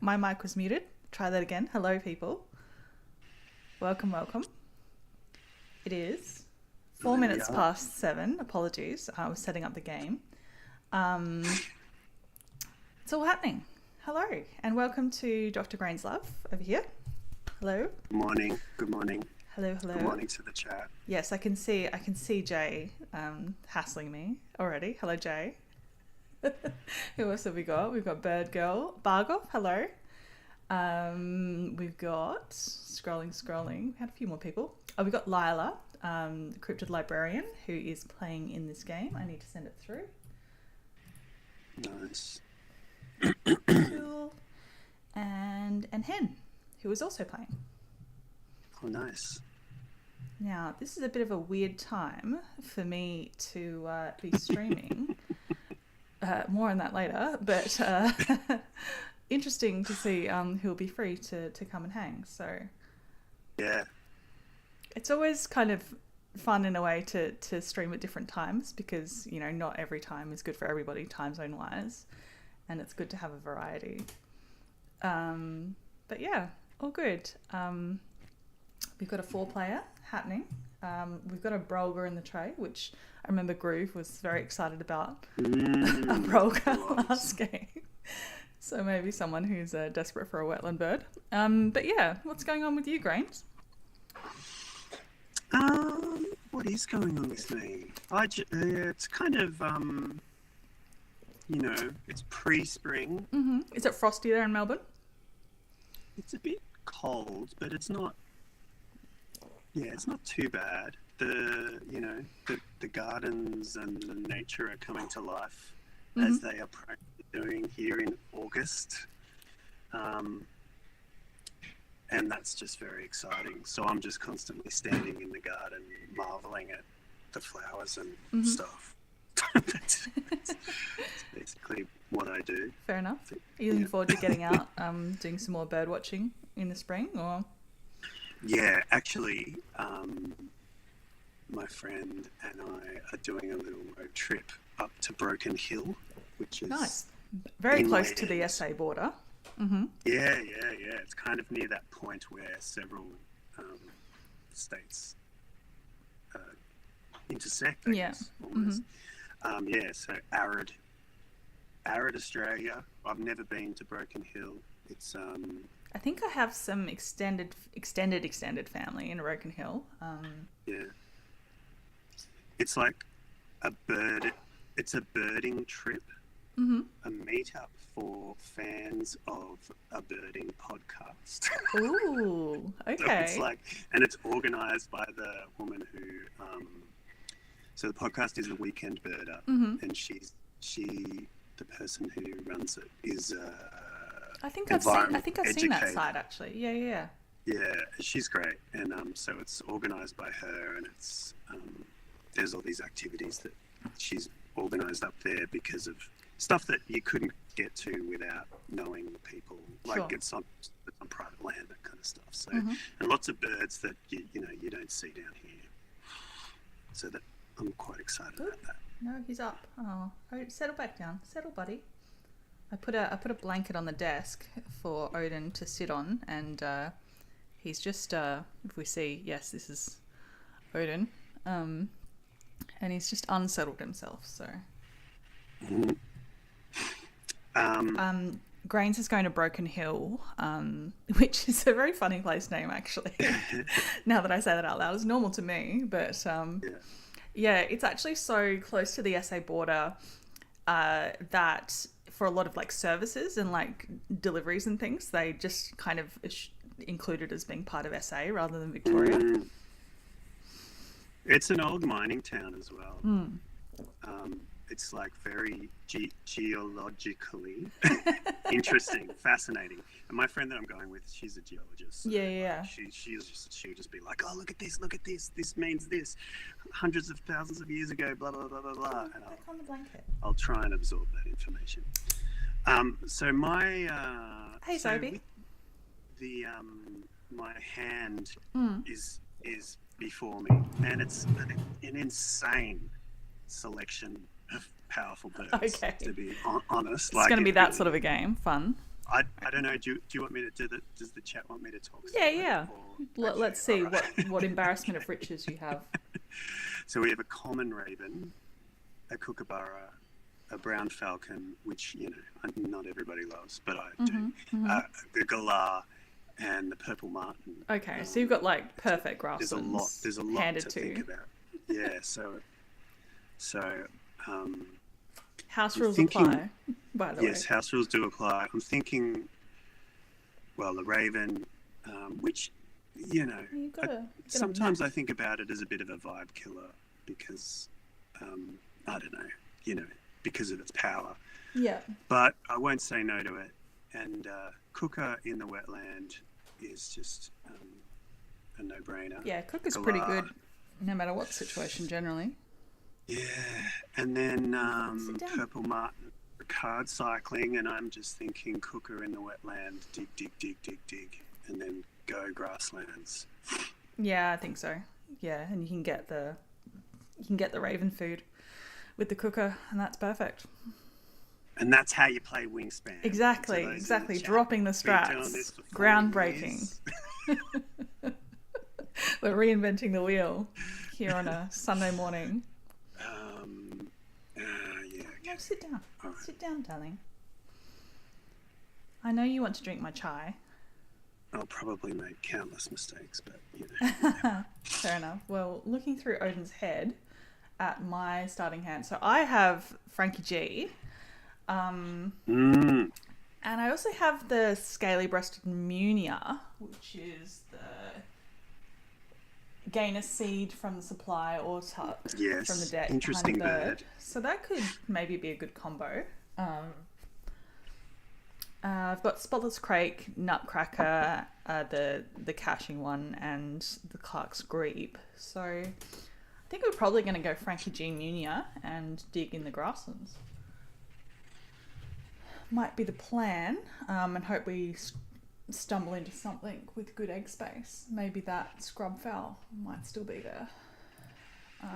my mic was muted. Try that again. Hello, people. Welcome. It is 4 minutes past 7. Apologies. I was setting up the game. It's all happening. Hello, and welcome to DrGrainslove over here. Hello. Good morning. Good morning. Hello. Good morning to the chat. Yes, I can see Jay hassling me already. Hello, Jay. Who else have we got? We've got Bird Girl. Bargov, hello. We've got scrolling. We had a few more people. Oh, we've got Lila, the cryptid librarian, who is playing in this game. I need to send it through. Nice. Cool. And Hen, who is also playing. Oh, nice. Now, this is a bit of a weird time for me to be streaming. More on that later, but interesting to see who'll be free to come and hang. So Yeah. it's always kind of fun in a way to stream at different times because, you know, not every time is good for everybody time zone wise, and it's good to have a variety. But yeah, all good. We've got a 4-player happening. We've got a Brolga in the tray, which I remember Groove was very excited about a Brolga last game. So maybe someone who's desperate for a wetland bird. But yeah, what's going on with you, Grains? What is going on with me? It's kind of, it's pre-spring. Mm-hmm. Is it frosty there in Melbourne? It's a bit cold, but it's not. Yeah, it's not too bad. The gardens and the nature are coming to life as they are practically doing here in August. And that's just very exciting. So I'm just constantly standing in the garden, marveling at the flowers and stuff. That's basically what I do. Fair enough. Are you looking forward to getting out, doing some more bird watching in the spring, or? Yeah, actually, my friend and I are doing a little road trip up to Broken Hill, which is nice. Very close to the SA border. Mm-hmm. Yeah. It's kind of near that point where several states intersect, I guess, almost. So arid Australia. I've never been to Broken Hill. It's I think I have some extended family in Broken Hill. Yeah. It's like it's a birding trip, a meetup for fans of a birding podcast. Ooh, okay. So it's organised by the woman who, so the podcast is a weekend birder, and the person who runs it is I think I've seen that site actually. Yeah. Yeah, she's great, and so it's organised by her, and it's there's all these activities that she's organised up there because of stuff that you couldn't get to without knowing the people. Like it's on private land, that kind of stuff. So and lots of birds that you don't see down here. So that I'm quite excited about that. No, he's up. Oh, settle back down. Settle, buddy. I put a blanket on the desk for Odin to sit on, and he's just if we see, yes, this is Odin, and he's just unsettled himself. So, Grains is going to Broken Hill, which is a very funny place name actually. Now that I say that out loud, it's normal to me, but yeah, it's actually so close to the SA border that for a lot of like services and like deliveries and things, they just kind of include it as being part of SA rather than Victoria. It's an old mining town as well. It's like very geologically interesting, fascinating. And my friend that I'm going with, she's a geologist. So Yeah. She'll just be like, oh, look at this. This means this. Hundreds of thousands of years ago, blah, blah, blah, blah, blah. And On the blanket. I'll try and absorb that information. So my... Hey, Zobi. My hand is before me, and it's an insane selection of powerful birds. Okay. To be honest, It's going to be that sort of a game. Fun. I don't know. Do you want me to do that? Does the chat want me to talk? Yeah. Okay, Let's see right. what embarrassment of riches you have. So we have a common raven, a kookaburra, a brown falcon, which not everybody loves, but I do. The galah and the purple martin. Okay, so you've got like perfect grasslands. There's a lot handed to think about. Yeah. So. House rules apply, by the way. Yes, house rules do apply. I'm thinking, well, the raven, which, sometimes I think about it as a bit of a vibe killer because, I don't know, because of its power. Yeah. But I won't say no to it. And Cooker in the wetland is just a no-brainer. Yeah, Cooker's pretty good no matter what situation generally. Yeah, and then Purple Martin card cycling, and I'm just thinking Cooker in the wetland, dig, and then go grasslands. Yeah, I think so. Yeah, and you can get the raven food with the Cooker, and that's perfect. And that's how you play Wingspan. Exactly. Dropping the strats, groundbreaking. We're reinventing the wheel here on a Sunday morning. No, sit down. Right. Sit down, darling. I know you want to drink my chai. I'll probably make countless mistakes, but Fair enough. Well, looking through Odin's head at my starting hand, so I have Frankie G. And I also have the scaly-breasted Munia, which is the gain a seed from the supply or tuck from the deck. Interesting behind bird. So that could maybe be a good combo. I've got Spotless Crake, Nutcracker, the caching one, and the Clark's Greep. So I think we're probably going to go Frankie G Munia and dig in the grasslands. Might be the plan, and hope we stumble into something with good egg space. Maybe that scrub fowl might still be there.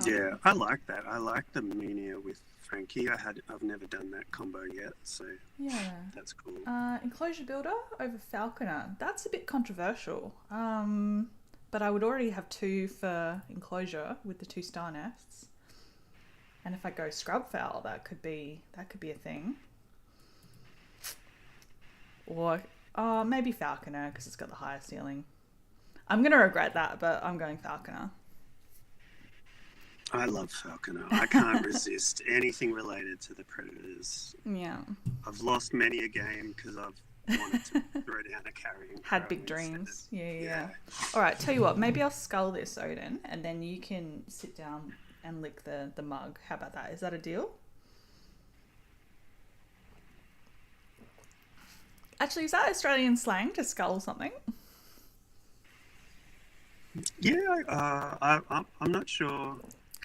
Yeah, I like that. I like the Munia with Frankie. I've never done that combo yet, so yeah, that's cool. Enclosure Builder over Falconer. That's a bit controversial. But I would already have 2 for Enclosure with the 2 star nests. And if I go scrub fowl, that could be a thing. Or maybe Falconer because it's got the higher ceiling. I'm gonna regret that, but I'm going Falconer. I love Falconer. I can't resist anything related to the Predators. Yeah. I've lost many a game because I've wanted to throw down a carrying. Had big dreams. Yeah. All right, tell you what, maybe I'll scull this, Odin, and then you can sit down and lick the mug. How about that? Is that a deal? Actually, is that Australian slang to scull something? Yeah, I'm not sure.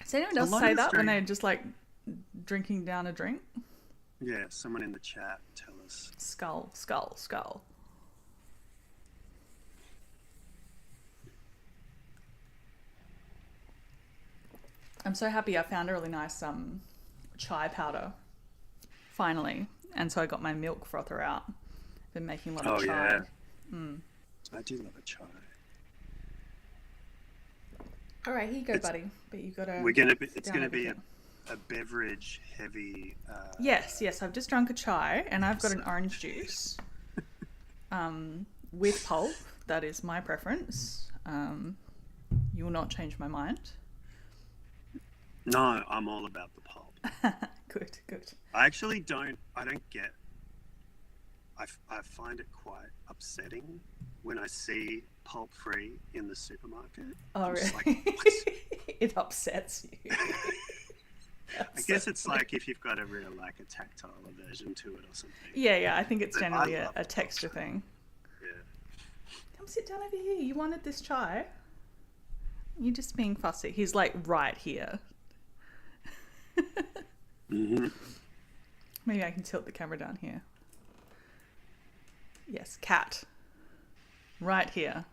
Does anyone else say that when they're just like drinking down a drink? Yeah, someone in the chat tell us. Skull. I'm so happy I found a really nice chai powder finally, and so I got my milk frother out. Been making a lot of chai. Yeah. I do love a chai. All right, here you go, buddy. But you've got to. It's gonna be a beverage heavy. Yes. I've just drunk a chai, and I've got an orange juice, with pulp. That is my preference. You will not change my mind. No, I'm all about the pulp. Good. I actually don't. I don't get. I find it quite upsetting when I see pulp free in the supermarket. Oh, really? Like, it upsets you. I guess it's like if you've got a real a tactile aversion to it or something. Yeah. I think it's generally a texture thing. Yeah. Come sit down over here. You wanted this chai. You're just being fussy. He's like right here. Mm-hmm. Maybe I can tilt the camera down here. Yes, cat. Right here.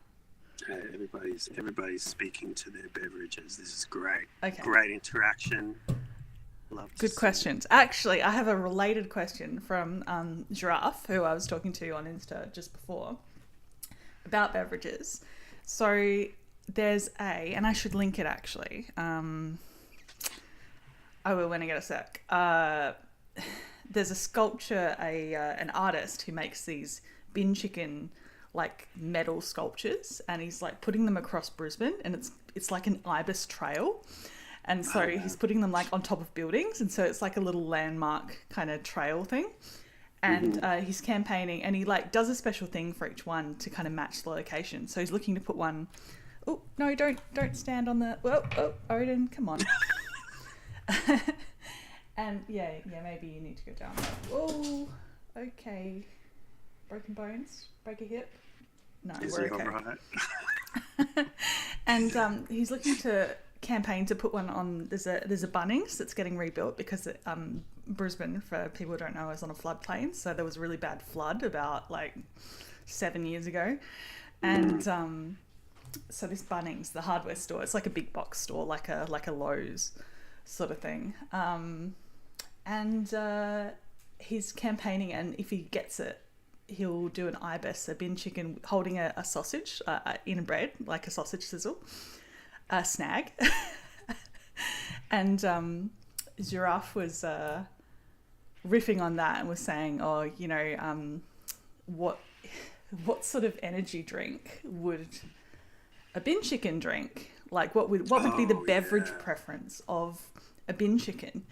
Hey, everybody's speaking to their beverages. This is great. Okay. Great interaction. Love to Good see questions. Actually, I have a related question from Giraffe, who I was talking to on Insta just before, about beverages. So there's and I should link it actually. I will when I get a sec. There's a sculpture, an artist who makes these bin chicken like metal sculptures, and he's like putting them across Brisbane, and it's like an ibis trail. And so he's putting them like on top of buildings, and so it's like a little landmark kind of trail thing. And he's campaigning, and he like does a special thing for each one to kind of match the location. So he's looking to put one. Oh no! Don't stand on the. Oh, Odin, come on. And yeah, maybe you need to go down. Whoa, okay. Broken bones, break a hip. No, we're okay. Right? And he's looking to campaign to put one on. There's a Bunnings that's getting rebuilt because Brisbane, for people who don't know, is on a floodplain. So there was a really bad flood about like 7 years ago, and so this Bunnings, the hardware store, it's like a big box store, like a Lowe's sort of thing. And he's campaigning, and if he gets it, he'll do an ibis, a bin chicken holding a sausage in bread, like a sausage sizzle, a snag. And Giraffe was riffing on that and was saying, oh, you know, what sort of energy drink would a bin chicken drink? Like what would be the beverage preference of a bin chicken?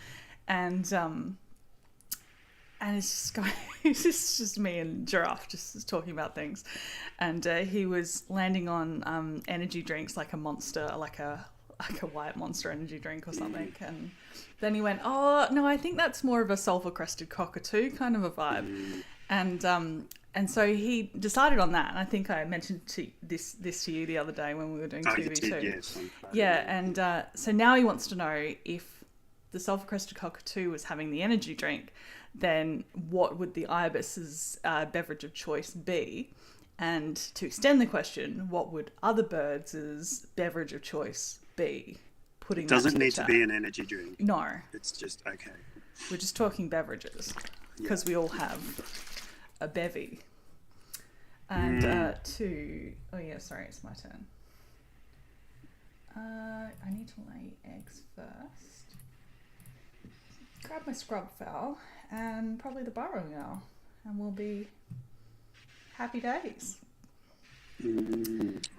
And it's just going, it's just me and Giraffe just talking about things. And he was landing on energy drinks like a Monster, like a white Monster energy drink or something. And then he went, oh, no, I think that's more of a sulphur-crusted cockatoo kind of a vibe. And so he decided on that. And I think I mentioned this to you the other day when we were doing TV too. Yes, yeah, and so now he wants to know if the sulphur-crested cockatoo was having the energy drink, then what would the ibis's beverage of choice be? And to extend the question, what would other birds' beverage of choice be? It doesn't need to be an energy drink. No. It's just, okay. We're just talking beverages, because we all have a bevy. And oh yeah, sorry, it's my turn. I need to lay eggs first. Grab my scrub fowl and probably the burrowing owl, and we'll be happy days.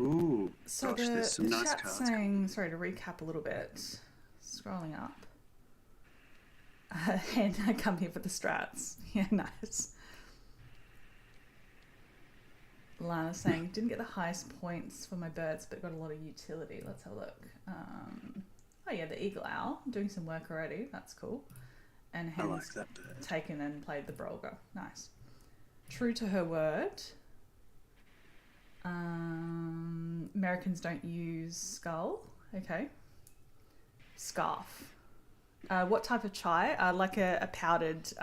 Ooh, so gosh, there's some nice chat's cards. saying, sorry to recap a little bit, scrolling up. And I come here for the strats. Yeah, nice. Lana's saying, didn't get the highest points for my birds, but got a lot of utility. Let's have a look. Oh yeah, the eagle owl, doing some work already. That's cool. And I Hen's like that bird. taken and played the Brolga. Nice. True to her word. Americans don't use skull. Okay. Scarf. What type of chai? Like a powdered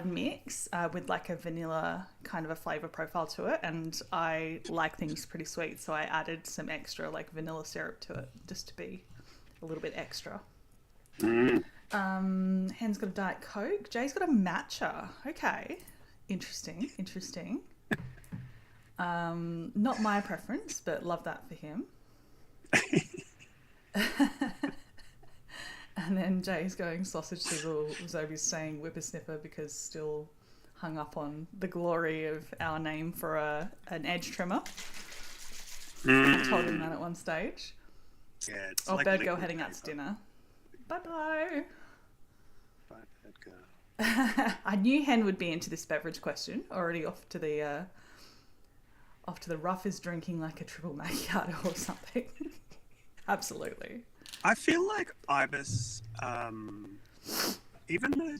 mix with like a vanilla kind of a flavor profile to it, and I like things pretty sweet, so I added some extra like vanilla syrup to it just to be a little bit extra. Hen's got a Diet Coke. Jay's got a matcha. Okay, interesting. Not my preference, but love that for him. And then Jay's going sausage sizzle. Zobi's saying whippersnipper because still hung up on the glory of our name for an edge trimmer. I told him that at one stage. Yeah, it's Oh, like bird girl liquid heading out to dinner. Bye-bye. Bye, bird girl. I knew Hen would be into this beverage question. Already off to the rough is drinking like a triple macchiato or something. Absolutely. I feel like ibis, even though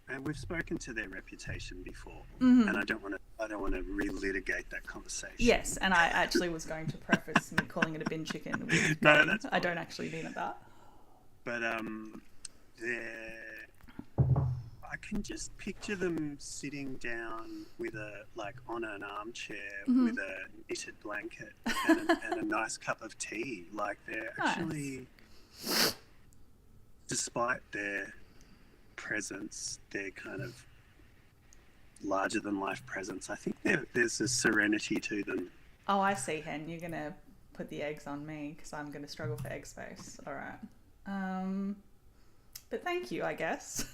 and we've spoken to their reputation before, and I don't want to relitigate that conversation. Yes, and I actually was going to preface me calling it a bin chicken. With No, that's I don't actually mean it that. But I can just picture them sitting down with on an armchair with a knitted blanket and a nice cup of tea. Like they're actually despite their presence, their kind of larger than life presence, I think there's a serenity to them. Oh, I see, Hen. You're gonna put the eggs on me because I'm gonna struggle for egg space. All right. But thank you, I guess.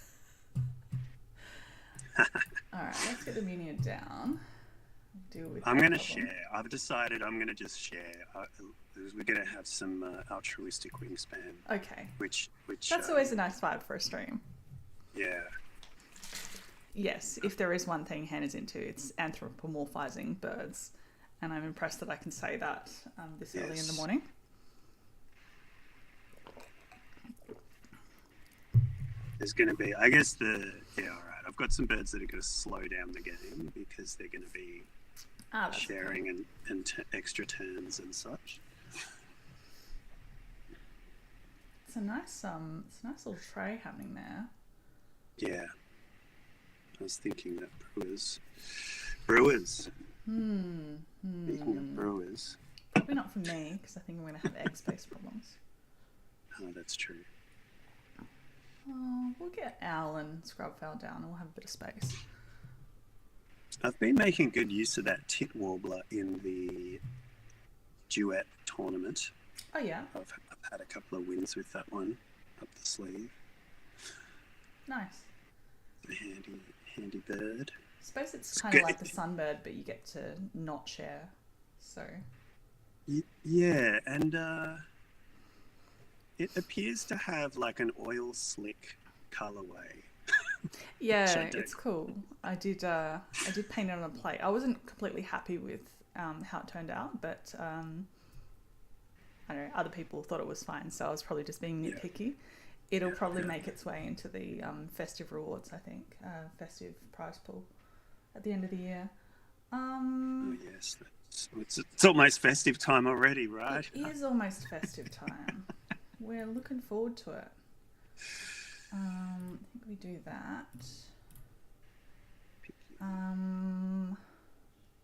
All right, let's get the menu down. Deal with I'm going to problem. share. I've decided I'm going to just share. We're going to have some altruistic wingspan. Okay. Which That's always a nice vibe for a stream. Yeah. Yes, if there is one thing Hen is into, it's anthropomorphizing birds. And I'm impressed that I can say that this early in the morning. There's going to be, I guess all right. I've got some birds that are going to slow down the game because they're going to be sharing and extra turns and such. It's a nice little tray happening there. Yeah. I was thinking that Brewers. Speaking of Brewers. Probably not for me, because I think I'm going to have egg space problems. Oh, that's true. Oh, we'll get Owl and Scrubfowl down and we'll have a bit of space. I've been making good use of that tit warbler in the duet tournament. Oh, yeah? I've had a couple of wins with that one up the sleeve. Nice. A handy bird. I suppose it's kind of like the sunbird, but you get to not share, so... Yeah, and it appears to have like an oil slick colorway. Yeah, it's cool. I did paint it on a plate. I wasn't completely happy with how it turned out, but I don't know, other people thought it was fine, so I was probably just being nitpicky. Yeah. It'll probably make its way into the festive rewards, I think, festive prize pool at the end of the year. Oh yes, it's almost festive time already, right? It is almost festive time. We're looking forward to it. I think we do that.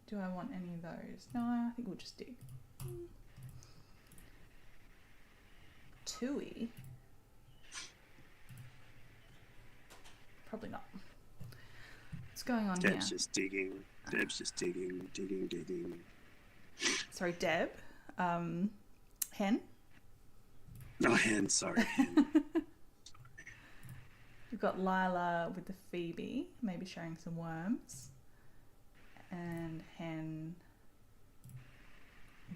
Do I want any of those? No, I think we'll just dig. Tui? Probably not. What's going on Deb's here? just digging. Deb's just digging. Sorry, Deb. Hen? No, Hen, sorry. Hen. We've got Lila with the Phoebe, maybe sharing some worms. And Hen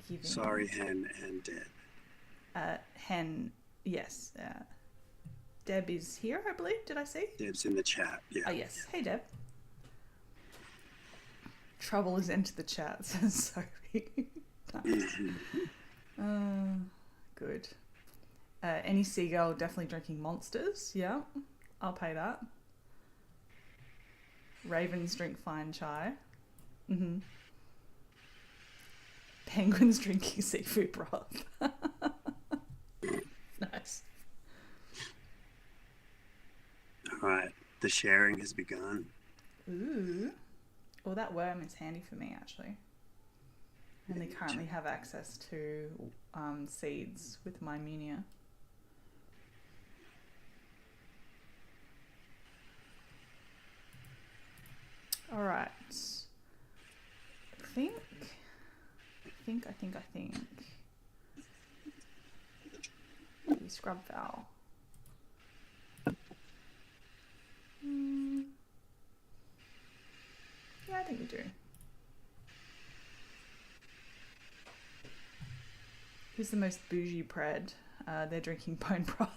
giving... Sorry, Hen and Deb. Hen, yes. Deb is here, I believe. Did I see? Deb's in the chat, yeah. Oh, yes. Yeah. Hey, Deb. Trouble has entered the chat, says Sophie. Nice. Good. Any seagull definitely drinking monsters. Yeah, I'll pay that. Ravens drink fine chai. Mm-hmm. Penguins drinking seafood broth. Nice. All right, the sharing has begun. Ooh. Well, that worm is handy for me, actually. And they currently have access to seeds with my Munia. All right. I think. The scrub fowl. Yeah, I think we do. Who's the most bougie pred? They're drinking bone broth.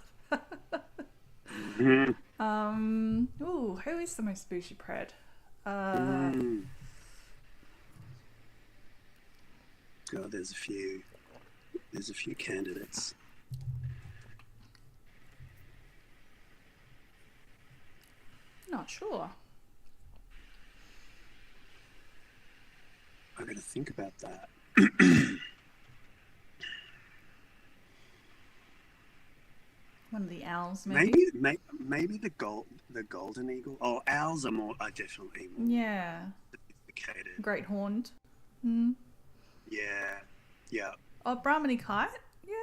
Ooh, who is the most bougie pred? God, there's a few candidates. Not sure. I'm gonna think about that. One of the owls, maybe. Maybe the golden eagle. Oh, owls are definitely more sophisticated. Great horned. Mm. Yeah. Oh, Brahminy kite. Yeah,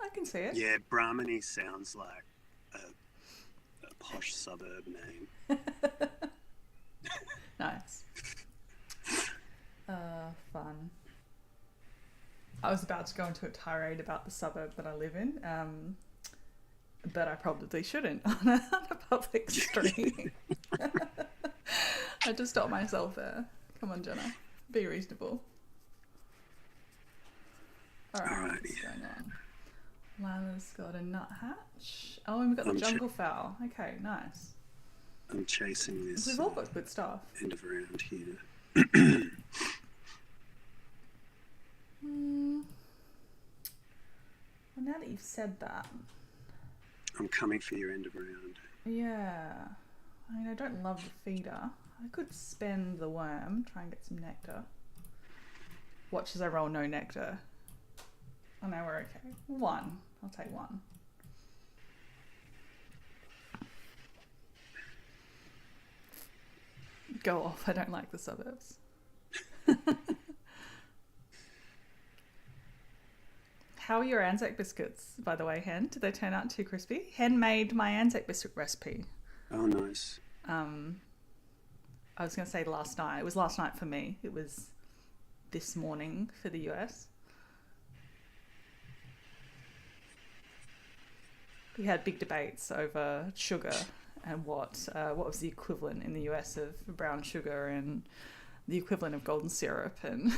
I can see it. Yeah, Brahminy sounds like a posh suburb name. Nice. Fun. I was about to go into a tirade about the suburb that I live in, but I probably shouldn't on a public street. I had to stop myself there. Come on, Jenna. Be reasonable. Alright, what's going on? Lila's got a nuthatch. Oh, and we've got the jungle fowl. Okay, nice. I'm chasing this. We've all got good stuff. End of round here. Well, now that you've said that, I'm coming for your end of round. yeah. I mean, I don't love the feeder. I could spend the worm, try and get some nectar. Watch as I roll no nectar. Oh no, we're okay. One. I'll take one. Go off. I don't like the suburbs. How are your Anzac biscuits, by the way, Hen? Did they turn out too crispy? Hen made my Anzac biscuit recipe. Oh, nice. I was going to say last night. It was last night for me. It was this morning for the US. We had big debates over sugar and what was the equivalent in the US of brown sugar and the equivalent of golden syrup and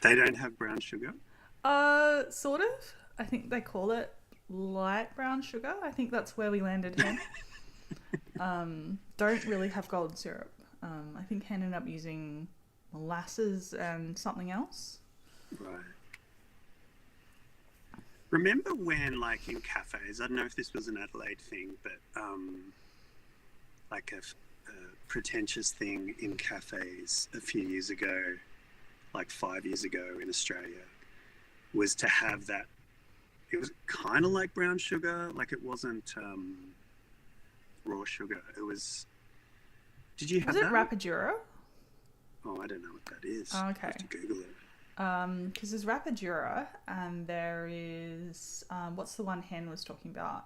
They don't have brown sugar? Sort of. I think they call it light brown sugar. I think that's where we landed here. Don't really have golden syrup. I think Hen ended up using molasses and something else. Right. Remember when, like, in cafes, I don't know if this was an Adelaide thing, but like a pretentious thing in cafes a few years ago, like 5 years ago in Australia, was to have that. It was kind of like brown sugar, like it wasn't raw sugar. It was. Did you have that? Was it Rapadura? Oh, I don't know what that is. Oh, okay. I have to Google it. Because there's Rapadura and there is what's the one Hen was talking about?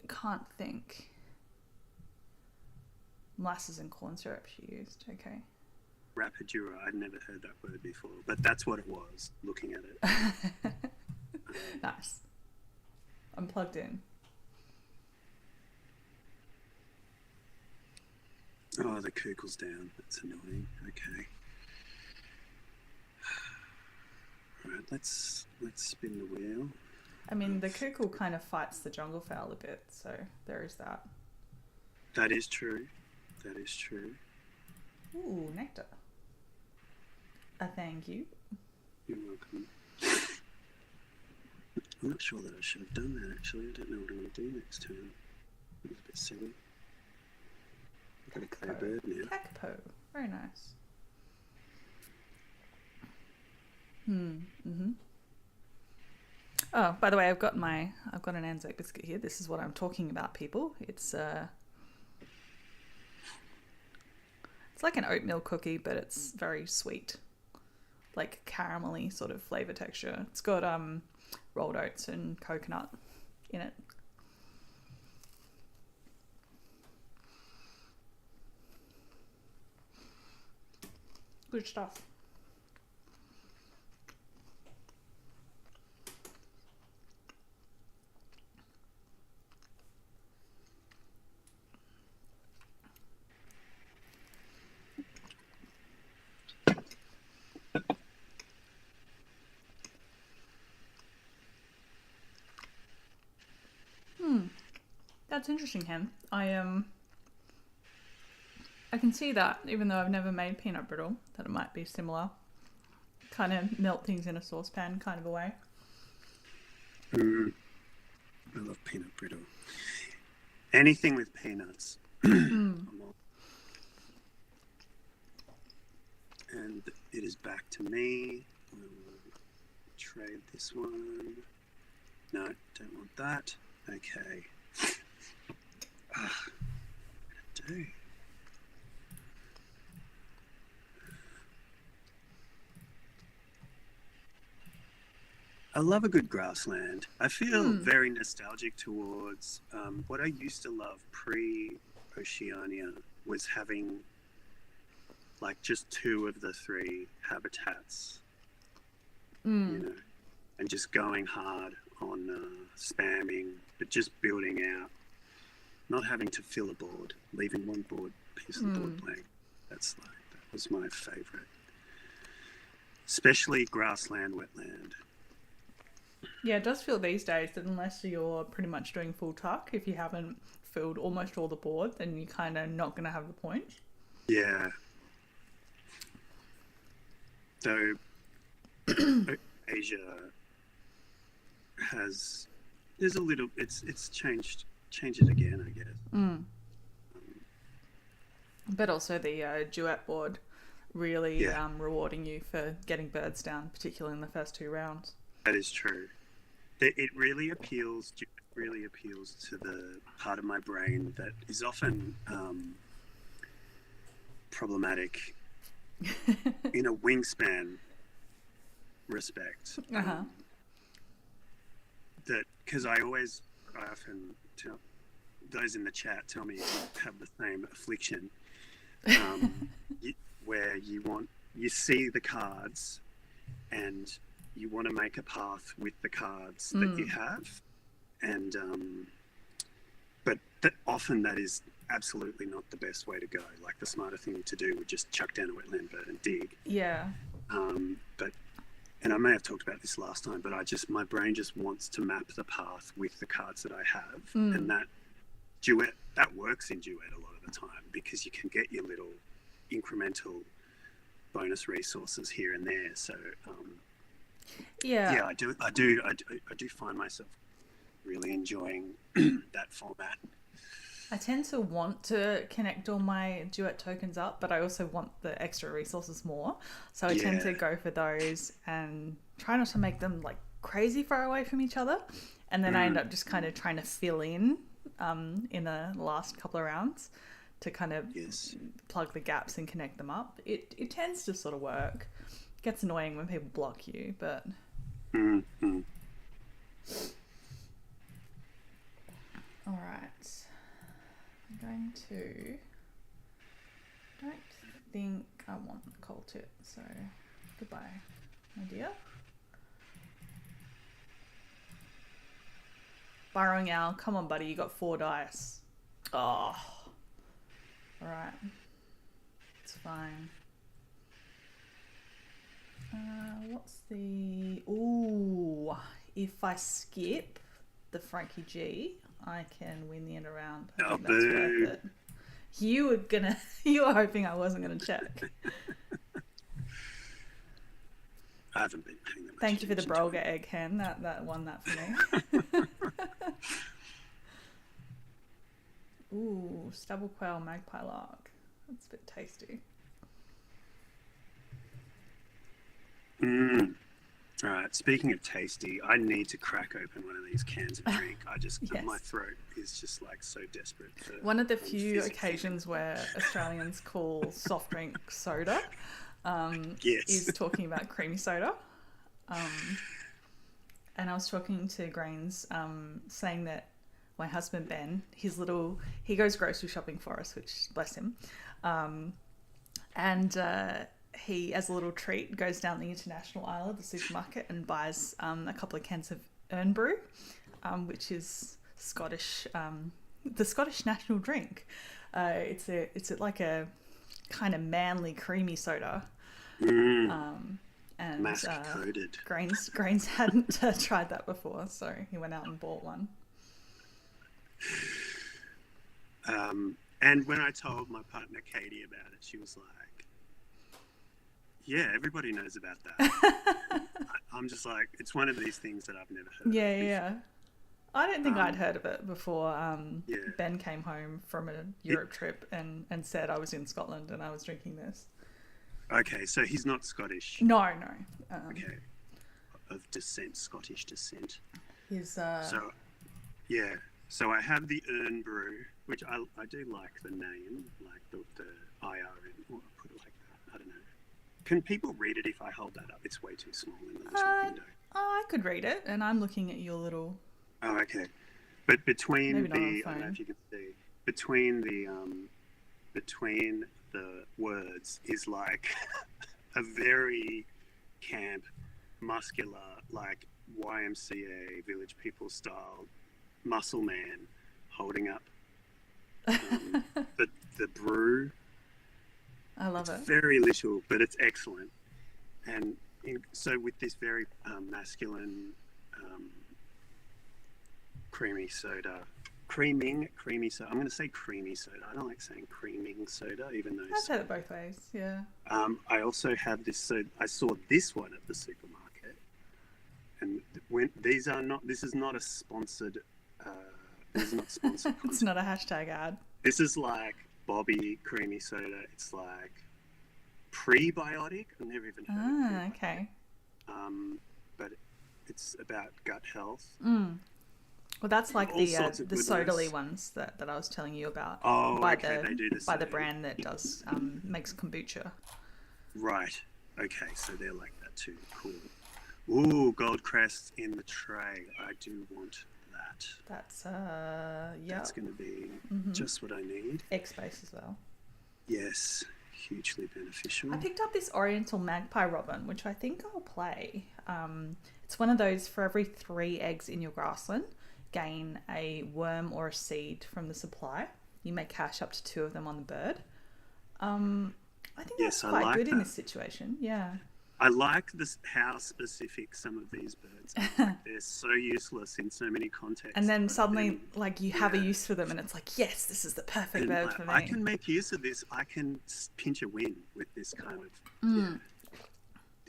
Can't think. Molasses and corn syrup she used. Okay. Rapadura. I'd never heard that word before, but that's what it was. Looking at it. Nice. I'm plugged in. Oh, the kugels down. That's annoying. Okay. All right, let's spin the wheel. I mean, the cuckoo kind of fights the jungle fowl a bit, so there is that. That is true. That is true. Ooh, nectar. Thank you. You're welcome. I'm not sure that I should have done that, actually. I don't know what I'm going to do next turn. It was a bit silly. I've got a clear bird now. Kakpo. Very nice. Oh, by the way, I've got an Anzac biscuit here. This is what I'm talking about, people. It's like an oatmeal cookie, but it's very sweet, like caramelly sort of flavor texture. It's got rolled oats and coconut in it. Good stuff. That's interesting, Hen. I can see that, even though I've never made peanut brittle, that it might be similar. Kind of melt things in a saucepan kind of a way. I love peanut brittle. Anything with peanuts. I'm all. And it is back to me. I will trade this one. No, don't want that. Okay. What am I gonna do? I love a good grassland. I feel Hmm. very nostalgic towards what I used to love pre-Oceania was having like just two of the three habitats, you Mm. know, and just going hard on spamming, but just building out, not having to fill a board, leaving one piece of the board Mm. blank. That was my favorite, especially grassland, wetland. Yeah, it does feel these days that unless you're pretty much doing full tuck, if you haven't filled almost all the board, then you're kind of not going to have the point. Yeah. So Asia has there's a little it's changed it again, I guess. Mm. But also the duet board really Yeah, rewarding you for getting birds down, particularly in the first two rounds. that is true. It really appeals to the part of my brain that is often problematic in a wingspan respect. Uh-huh. That because I often tell those in the chat tell me you have the same affliction, you, where you see the cards and you want to make a path with the cards that you have, and but often that is absolutely not the best way to go. Like the smarter thing to do would just chuck down a wetland bird and dig. Yeah. But and I may have talked about this last time, but my brain just wants to map the path with the cards that I have, and that works in duet a lot of the time because you can get your little incremental bonus resources here and there. So yeah, I do find myself really enjoying that format. I tend to want to connect all my duet tokens up, but I also want the extra resources more. So I tend to go for those and try not to make them like crazy far away from each other. And then I end up just kind of trying to fill in the last couple of rounds to kind of plug the gaps and connect them up. It tends to sort of work. It gets annoying when people block you, but... Mm-hmm. All right. I'm going to... I don't think I want the coal tip, so goodbye, my dear. Burrowing owl, come on, buddy, you got 4 dice. Oh. All right. It's fine. What's the... Ooh. If I skip the Frankie G, I can win the end around. I think that's worth it. You were hoping I wasn't gonna check. I haven't been paying them. Thank you for the Brolga egg hen. That won that for me. Ooh, stubble quail magpie lark. That's a bit tasty. All right. Speaking of tasty, I need to crack open one of these cans of drink. My throat is just like so desperate. One of the few occasions where Australians call soft drink soda is talking about creamy soda. And I was talking to Grains, saying that my husband Ben, he goes grocery shopping for us, which bless him, and he, as a little treat, goes down the international aisle of the supermarket and buys a couple of cans of Urn Brew, which is Scottish, the Scottish national drink. It's like a kind of manly, creamy soda. And mask coated. Grains hadn't tried that before, so he went out and bought one. And when I told my partner Katie about it, she was like, "Yeah, everybody knows about that." I'm just like, it's one of these things that I've never heard of. Yeah. I don't think I'd heard of it before Ben came home from a Europe trip and said I was in Scotland and I was drinking this. Okay, so he's not Scottish. No. Okay, of descent, Scottish descent. He's So I have the Urn Brew, which I do like the name, like the IRN, or put it like that. I don't know. Can people read it if I hold that up? It's way too small in the little window. Oh, I could read it, and I'm looking at your little. Oh, okay. But Maybe between not on the, I don't know phone. if you can see, between the words is like a very camp, muscular, like YMCA village people style muscle man holding up the brew. I love It's it. very little, but it's excellent. And so with this very masculine um, creamy soda, creamy soda. I'm going to say creamy soda. I don't like saying creaming soda, even though. I've said it both ways. Yeah. I also have this. So I saw this one at the supermarket, and when these are not. This is not a sponsored. This is not sponsored It's content. not a hashtag ad. This is like Bobby creamy soda. It's like prebiotic. I've never even heard of Ah, prebiotic. okay. But it's about gut health. Well, that's like All sorts of the goodness. Sodally ones that I was telling you about. Oh, by okay, they do the by the same. brand that does makes kombucha. Right. Okay, so they're like that too. Cool. Ooh, gold crest in the tray. I do want that. That's yeah. That's going to be just what I need. Egg space as well. Yes, hugely beneficial. I picked up this Oriental Magpie Robin, which I think I'll play. It's one of those for every 3 eggs in your grassland, gain a worm or a seed from the supply. You may cash up to 2 of them on the bird. I think Yes, that's I quite like good in that. this situation. Yeah. I like this how specific some of these birds are. Like, they're so useless in so many contexts. And then but suddenly, then, like, you have a yeah. use for them, and it's like, yes, this is the perfect And bird for me. I can make use of this. I can pinch a win with this kind of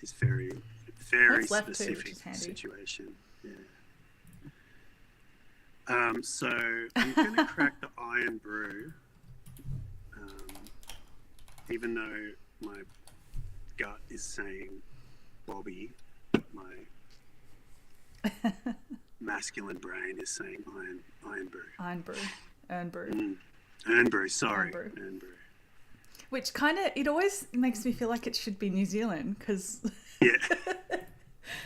this very That's left too, which specific is handy. situation. Yeah. So I'm going to crack the iron brew, even though my gut is saying Bobby, my masculine brain is saying iron brew. Iron brew. Earn brew. Iron brew, sorry. Iron brew. Iron brew. Which kind of, it always makes me feel like it should be New Zealand, because, Yeah.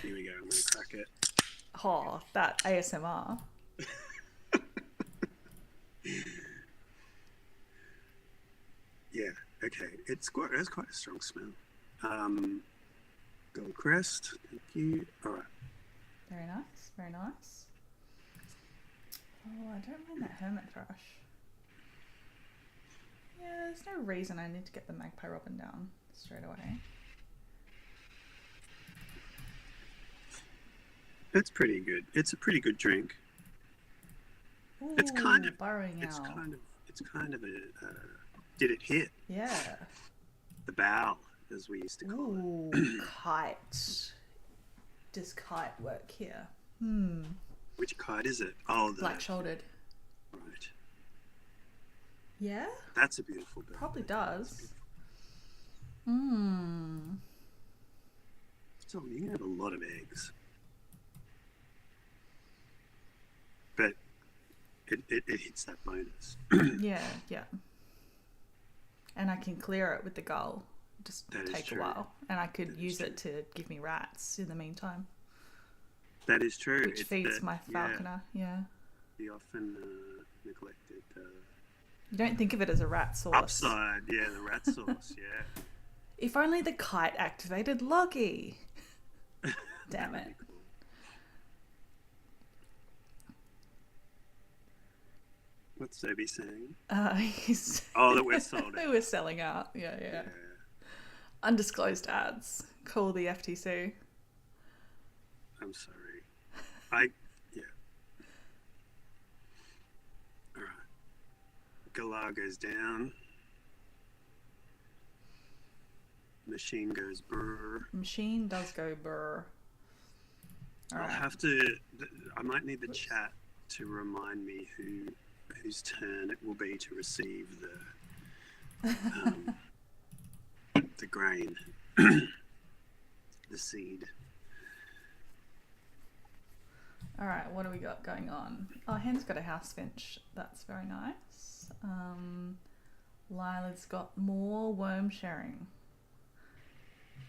Here we go. I'm going to crack it. oh, that ASMR. Yeah. Okay. It has quite a strong smell. Gold crest. Thank you. All right. Very nice, very nice. Oh, I don't mind that hermit thrush. Yeah, there's no reason I need to get the magpie robin down straight away. It's pretty good. It's a pretty good drink. Ooh, It's kind of burrowing It's out. kind of a. Did it hit Yeah. the bow, as we used to call it? Ooh, kite. Does kite work here? Which kite is it? Oh, the Black-shouldered. right. Yeah? That's a beautiful bird. Probably That's does. beautiful. So you can have a lot of eggs, but it hits that bonus. Yeah, yeah. And I can clear it with the gull. Just That is take a true. while. And I could That is use true. it to give me rats in the meantime. That is true. Which feeds my falconer, yeah. The often neglected You don't think of it as a rat source. upside. Yeah, the rat sauce. Yeah. If only the kite activated Loki. Damn That'd it. be cool. What's Sobe saying? He's Oh, that we're sold they out. were selling out. Yeah. Yeah. Undisclosed ads. Call the FTC. I'm sorry. Yeah. All right. Galar goes down. Machine goes brr. Machine does go burr. All I'll right. have to. I might need the chat to remind me whose turn it will be to receive the grain, the seed. All right, what do we got going on? Oh, Hen's got a house finch. That's very nice. Lila's got more worm sharing.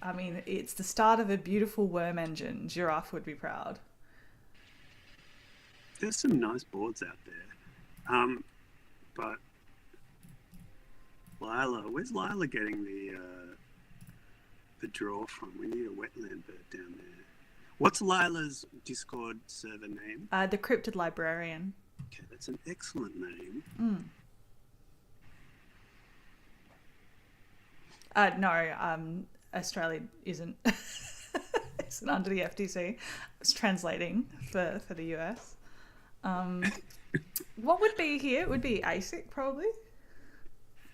I mean, it's the start of a beautiful worm engine. Giraffe would be proud. There's some nice boards out there. But Lila, where's Lila getting the draw from? We need a wetland bird down there. What's Lila's Discord server name? The Cryptid Librarian. Okay, that's an excellent name. No, Australia isn't isn't under the FTC. It's translating for the US. What would be here? It would be ASIC probably,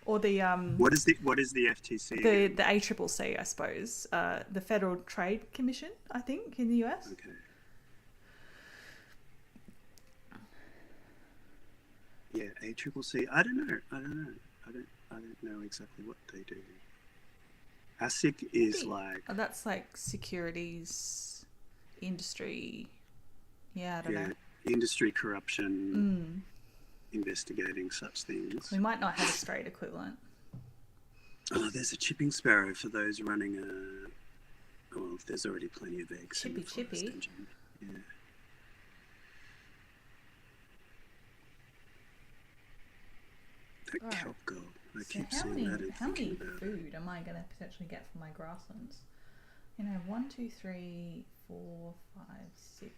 or the What is the FTC? the ACCC, I suppose. The Federal Trade Commission, I think, in the US. Okay. Yeah, ACCC. I don't know. I don't know exactly what they do. ASIC is like... Oh, that's like securities, industry. Yeah, I don't know. Industry corruption, investigating such things. We might not have a straight equivalent. Oh, there's a chipping sparrow for those running a... Oh, there's already plenty of eggs in the forest engine. Yeah. That kelp gull. I keep seeing that and how many thinking about food am I going to potentially get from my grasslands? 1, 2, 3, 4, 5, 6,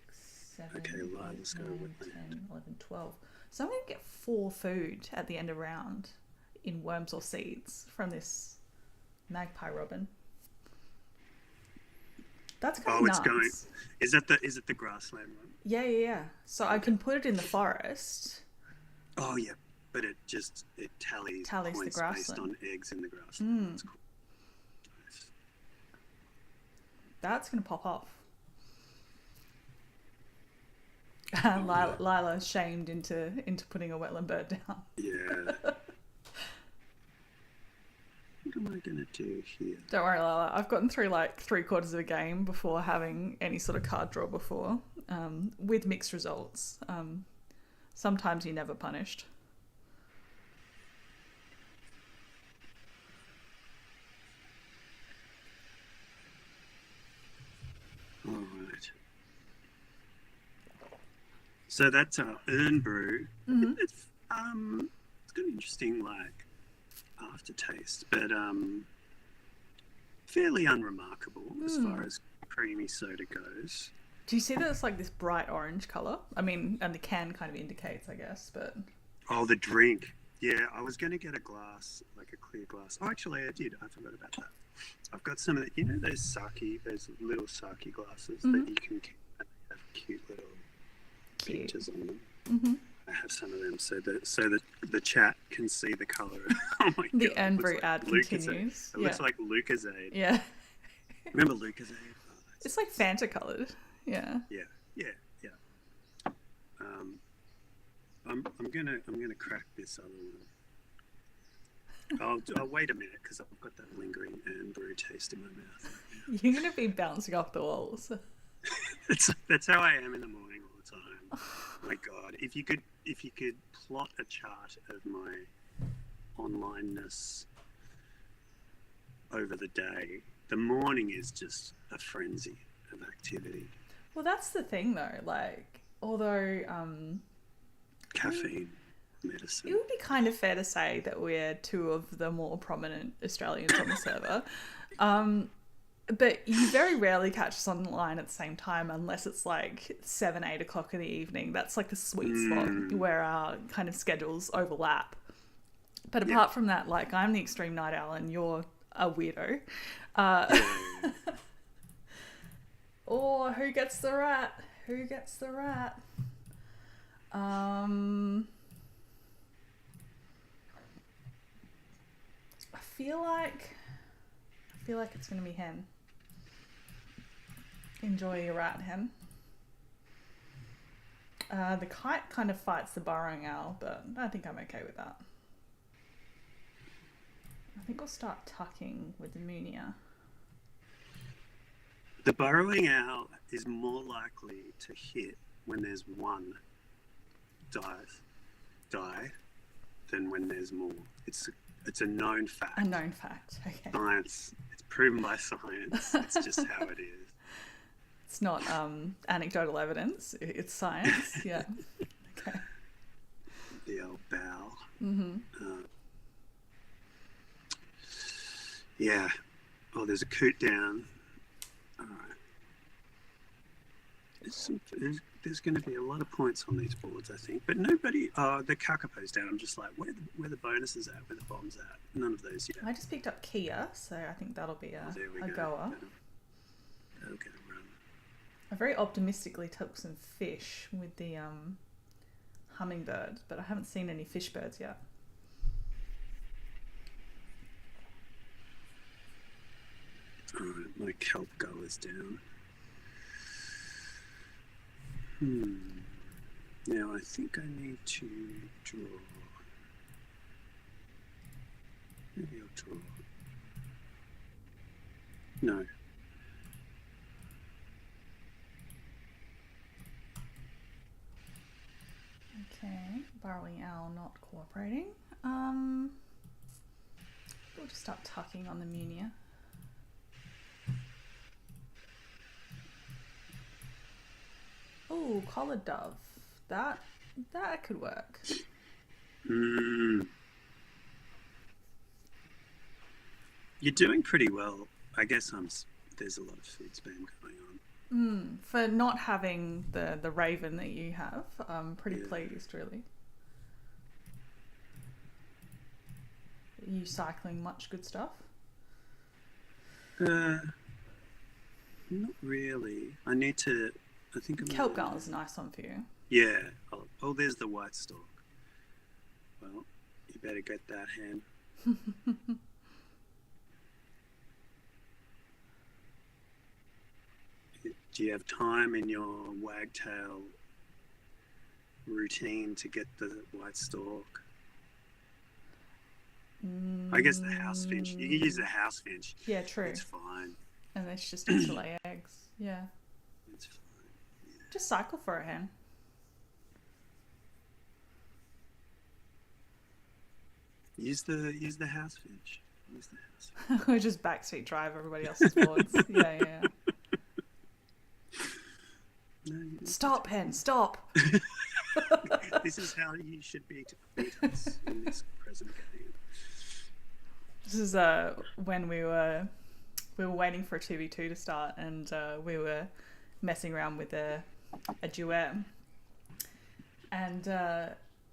7, Okay, 8, Lila's going 9, with 10, 11, 12. So I'm going to get 4 food at the end of round in worms or seeds from this magpie robin. That's kind of nuts. Going. Is it the grassland one? Yeah. So I can put it in the forest. Oh yeah, but it tallies points the grassland based on eggs in the grassland. That's cool. Nice. That's gonna pop off. Yeah. Lila shamed into putting a wetland bird down. Yeah. What am I gonna do here? Don't worry, Lila. I've gotten through like 3/4 of a game before having any sort of card draw before, with mixed results. Sometimes you're never punished. All right. So that's our urn brew. It's got an interesting aftertaste, but fairly unremarkable as far as creamy soda goes. Do you see that it's like this bright orange colour? I mean, and the can kind of indicates, I guess, but... Oh, the drink. Yeah, I was going to get a glass, like a clear glass. Oh, actually, I did. I forgot about that. I've got some of the, those those little sake glasses that you can have cute little pictures on them. I have some of them so that the chat can see the colour. Oh my god! The urn brew ad continues. It looks like Lucozade. Yeah. Remember Lucozade? Oh, it's like Fanta coloured. Yeah. Yeah. I'm gonna crack this other one. I'll wait a minute because I've got that lingering urn brew taste in my mouth right now. You're gonna be bouncing off the walls. That's how I am in the morning all the time. Oh my god, if you could plot a chart of my onlineness over the day, the morning is just a frenzy of activity. Well, that's the thing though. Like, although caffeine, medicine. It would be kind of fair to say that we're two of the more prominent Australians on the server. But you very rarely catch us online at the same time unless it's like 7, 8 o'clock in the evening. That's like the sweet spot where our kind of schedules overlap. But apart from that, like, I'm the extreme night owl and you're a weirdo. Or who gets the rat? Who gets the rat? I feel like it's gonna be hen. Enjoy your rat, hen. The kite kind of fights the burrowing owl, but I think I'm okay with that. I think I'll start tucking with the Munia. The burrowing owl is more likely to hit when there's one die than when there's more. It's a known fact. A known fact. Okay. Science. It's proven by science. It's just how it is. It's not anecdotal evidence. It's science. Yeah. Okay. The old bowel. Mm-hmm. Yeah. Oh, there's a coot down. All right. There's going to be a lot of points on these boards, I think. But nobody... Oh, the Kakapo's down. I'm just like, where the bonuses at? Where the bombs at? None of those yet. I just picked up Kia, so I think that'll be a go. goer. Okay, run. I very optimistically took some fish with the hummingbird, but I haven't seen any fish birds yet. All right, my kelp goer's down. Now I think I need to draw. Maybe I'll draw. No. Okay, Burrowing Owl not cooperating. We'll just start tucking on the Munia. Oh, Collared Dove. That could work. You're doing pretty well. I guess there's a lot of food spam going on. For not having the raven that you have, I'm pretty pleased, really. Are you cycling much good stuff? Not really. I think I'm... Kelp Gull is a nice one for you. Yeah. Oh, there's the white stork. Well, you better get that hand. Do you have time in your wagtail routine to get the white stork? I guess the house finch. You can use the house finch. Yeah, true. It's fine. And it's just to lay eggs. Yeah. It's fine. Yeah. Just cycle for a hen. Use the house finch. Use the house finch. Or just backseat drive everybody else's boards. Yeah. No, Stop, hen, stop. This is how you should be to beat us in this present game. This is when we were waiting for a 2v2 to start, and we were messing around with a duet, and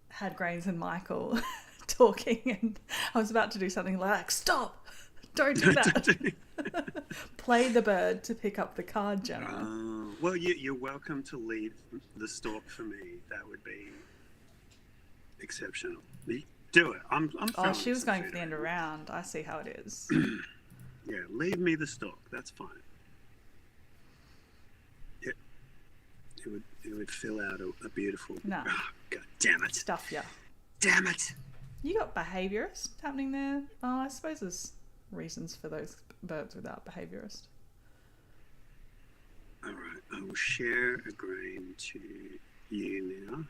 had Grains and Michael talking, and I was about to do something like, stop, don't do that. Play the bird to pick up the card, Jenna. Well, you're welcome to lead the stork for me. That would be exceptional. Do it. I'm Oh, she was going for the end of round. I see how it is. Yeah, leave me the stork. That's fine. It would fill out a beautiful... No. Oh, God damn it. Stuff, yeah. Damn it. You got behaviourist happening there. Oh, I suppose there's reasons for those birds without behaviourist. All right, I will share a grain to you now.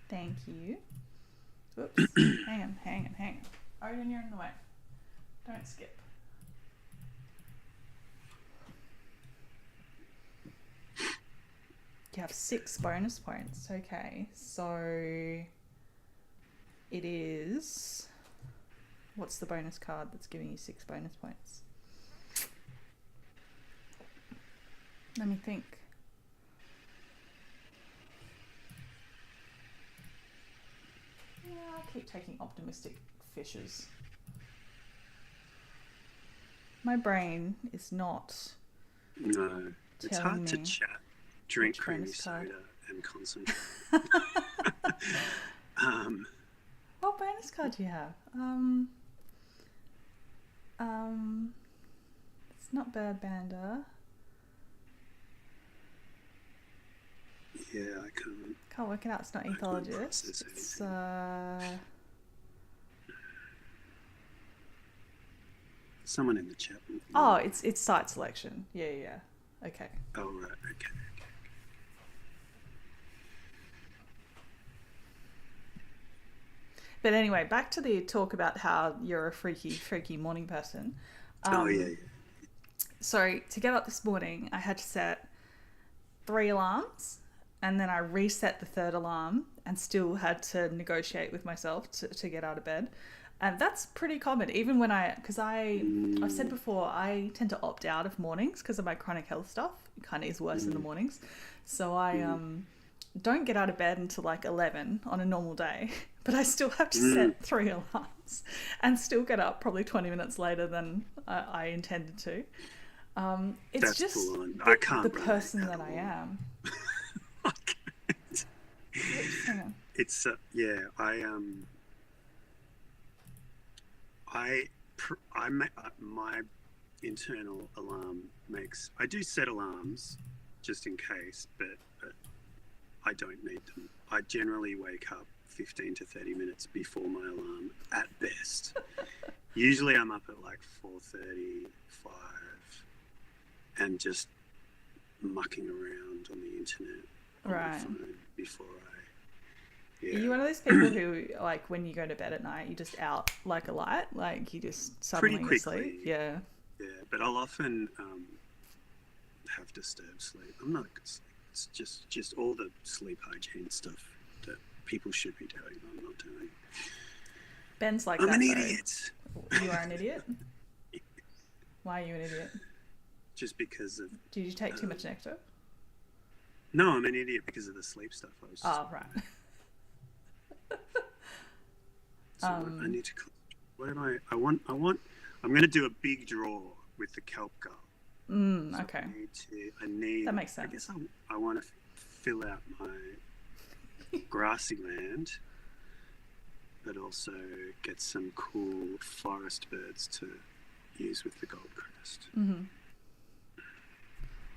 Thank you. Whoops. hang on. Odin, you're in the way. Don't skip. You have 6 bonus points. Okay, so it is... What's the bonus card that's giving you 6 bonus points? Let me think. Yeah, I'll keep taking optimistic fishes. My brain is not... No, it's hard to chat, drink creamy soda, and concentrate. What bonus card do you have? It's not Bird Bander. Yeah, I Can't work it out. It's not Ethologist. It's someone in the chat. Oh, it's site selection. Yeah. Okay. Oh right. Okay. But anyway, back to the talk about how you're a freaky morning person. Oh yeah, Um, so to get up this morning, I had to set 3 alarms, and then I reset the third alarm and still had to negotiate with myself to get out of bed. And that's pretty common, even when because I've said before, I tend to opt out of mornings because of my chronic health stuff. It kind of is worse in the mornings. So I don't get out of bed until like 11 on a normal day, but I still have to set 3 alarms and still get up probably 20 minutes later than I intended to. It's that's just full on. I can't the relate person at that I all. am. Hang on. It's yeah. My internal alarm makes. I do set alarms just in case, but I don't need them. I generally wake up 15 to 30 minutes before my alarm at best. Usually I'm up at like 4:30, 5, and just mucking around on the internet on my Right. phone before I. Are Yeah. you one of those people who, like, when you go to bed at night, you just out like a light? Like, you just Pretty suddenly quickly. asleep? Yeah. Yeah, but I'll often have disturbed sleep. I'm not a good sleep. It's just all the sleep hygiene stuff that people should be doing. I'm not doing. Ben's like I'm that, an though. idiot. You are an idiot? Why are you an idiot? Just because of. Did you take too much nectar? No, I'm an idiot because of the sleep stuff. I was. Oh, right. So I need to. What am I? I want. I'm going to do a big draw with the kelp gull. So Okay. I need. That makes sense. I guess I want to fill out my grassy land, but also get some cool forest birds to use with the gold crest. Mm-hmm.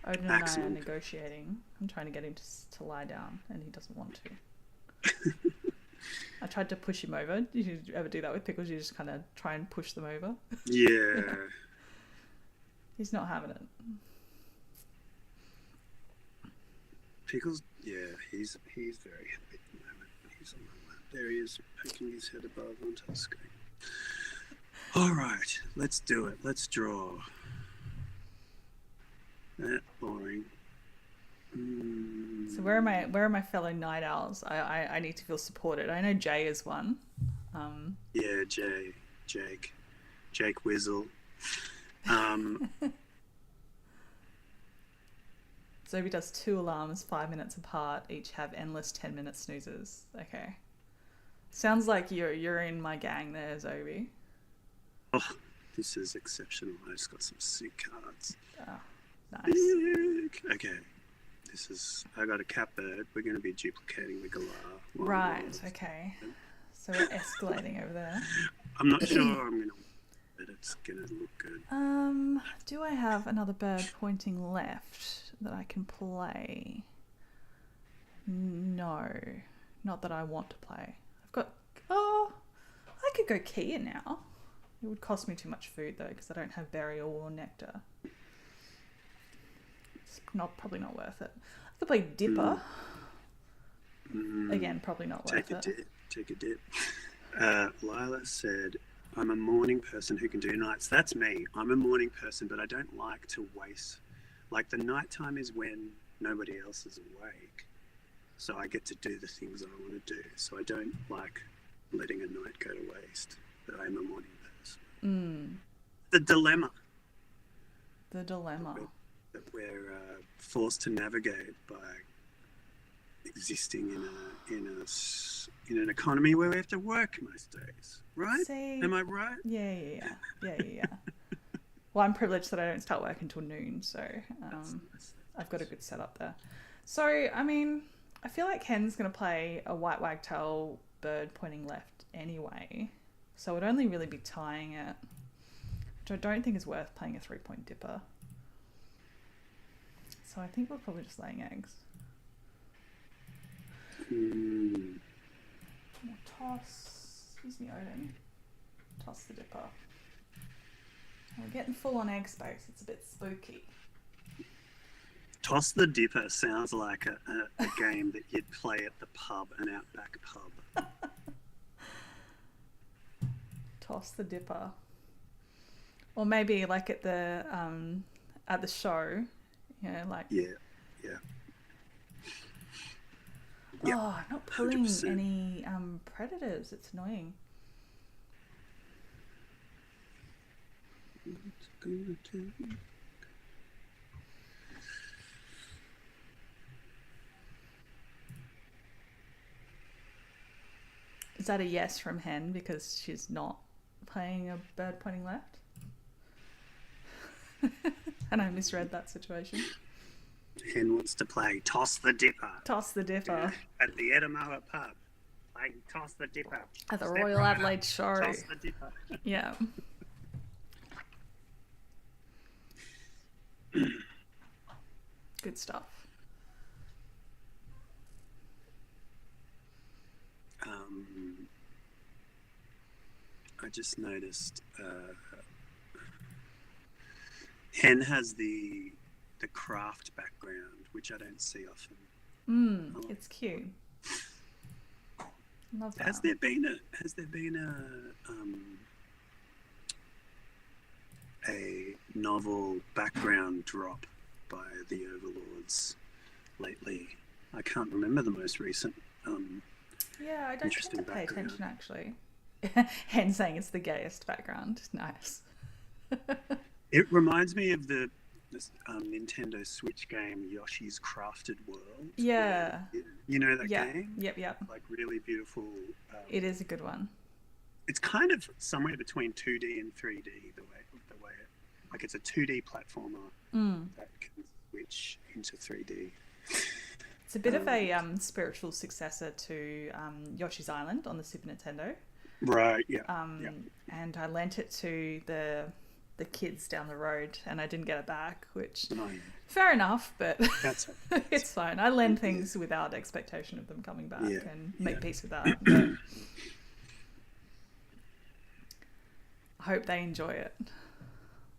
Odin and Excellent. I are negotiating. I'm trying to get him to lie down, and he doesn't want to. I tried to push him over. Did you ever do that with pickles? You just kind of try and push them over? Yeah. He's not having it. Pickles, yeah, he's very happy at the moment. He's on my lap. There he is, poking his head above onto the screen. All right, let's do it. Let's draw. That boring. So where are my fellow night owls? I need to feel supported. I know Jay is one. Yeah, Jake Wizzle. Zoe does 2 alarms 5 minutes apart. Each have endless 10-minute snoozes. Okay. Sounds like you're in my gang there, Zoe. Oh, this is exceptional. I just got some sick cards. Oh, nice. Okay. I got a catbird. We're going to be duplicating the galah. Right, okay. So we're escalating over there. I'm not sure I'm going to, but it's going to look good. Do I have another bird pointing left that I can play? No, not that I want to play. I could go Kia now. It would cost me too much food though, because I don't have berry or nectar. It's probably not worth it. I could play Dipper. Again, probably not worth it. Take a dip. Lila said, I'm a morning person who can do nights. That's me. I'm a morning person, but I don't like to waste. Like, the nighttime is when nobody else is awake. So I get to do the things I want to do. So I don't like letting a night go to waste. But I'm a morning person. The dilemma. The dilemma. That we're forced to navigate by existing in an economy where we have to work most days, right? See, Am I right? Yeah. Well, I'm privileged that I don't start work until noon, so I've got a good setup there. So, I mean, I feel like Ken's going to play a white wagtail bird pointing left anyway, so it'd only really be tying it, which I don't think is worth playing a 3-point dipper. So I think we're probably just laying eggs. Toss. Excuse me, Odin. Toss the dipper. We're getting full on egg space. It's a bit spooky. Toss the Dipper sounds like a game that you'd play at the pub, an outback pub. Toss the dipper. Or maybe like at the show, like Yeah, yeah, yeah. oh, not pulling 100%. any predators. It's annoying. Is that a yes from Hen because she's not playing a bird pointing left? And I misread that situation. Hen wants to play Toss the Dipper Toss the dipper at the Edinburgh pub. Like Toss the Dipper at the Step Royal right Adelaide up. show. Toss the Dipper. Yeah. Good stuff. I just noticed Hen has the craft background, which I don't see often. It's cute. Love that. Has there been a novel background drop by the Overlords lately? I can't remember the most recent. Yeah, I don't tend Interesting to pay background. attention actually. Hen saying it's the gayest background. Nice. It reminds me of the Nintendo Switch game Yoshi's Crafted World. Yeah. You know that Yeah. game? Yep. Like really beautiful. It is a good one. It's kind of somewhere between 2D and 3D. The way like it's a 2D platformer that can switch into 3D. It's a bit of a spiritual successor to Yoshi's Island on the Super Nintendo. Right. Yeah. And I lent it to the kids down the road, and I didn't get it back, which fair enough, but That's it's fine. I lend things without expectation of them coming back and make peace with that. But I hope they enjoy it.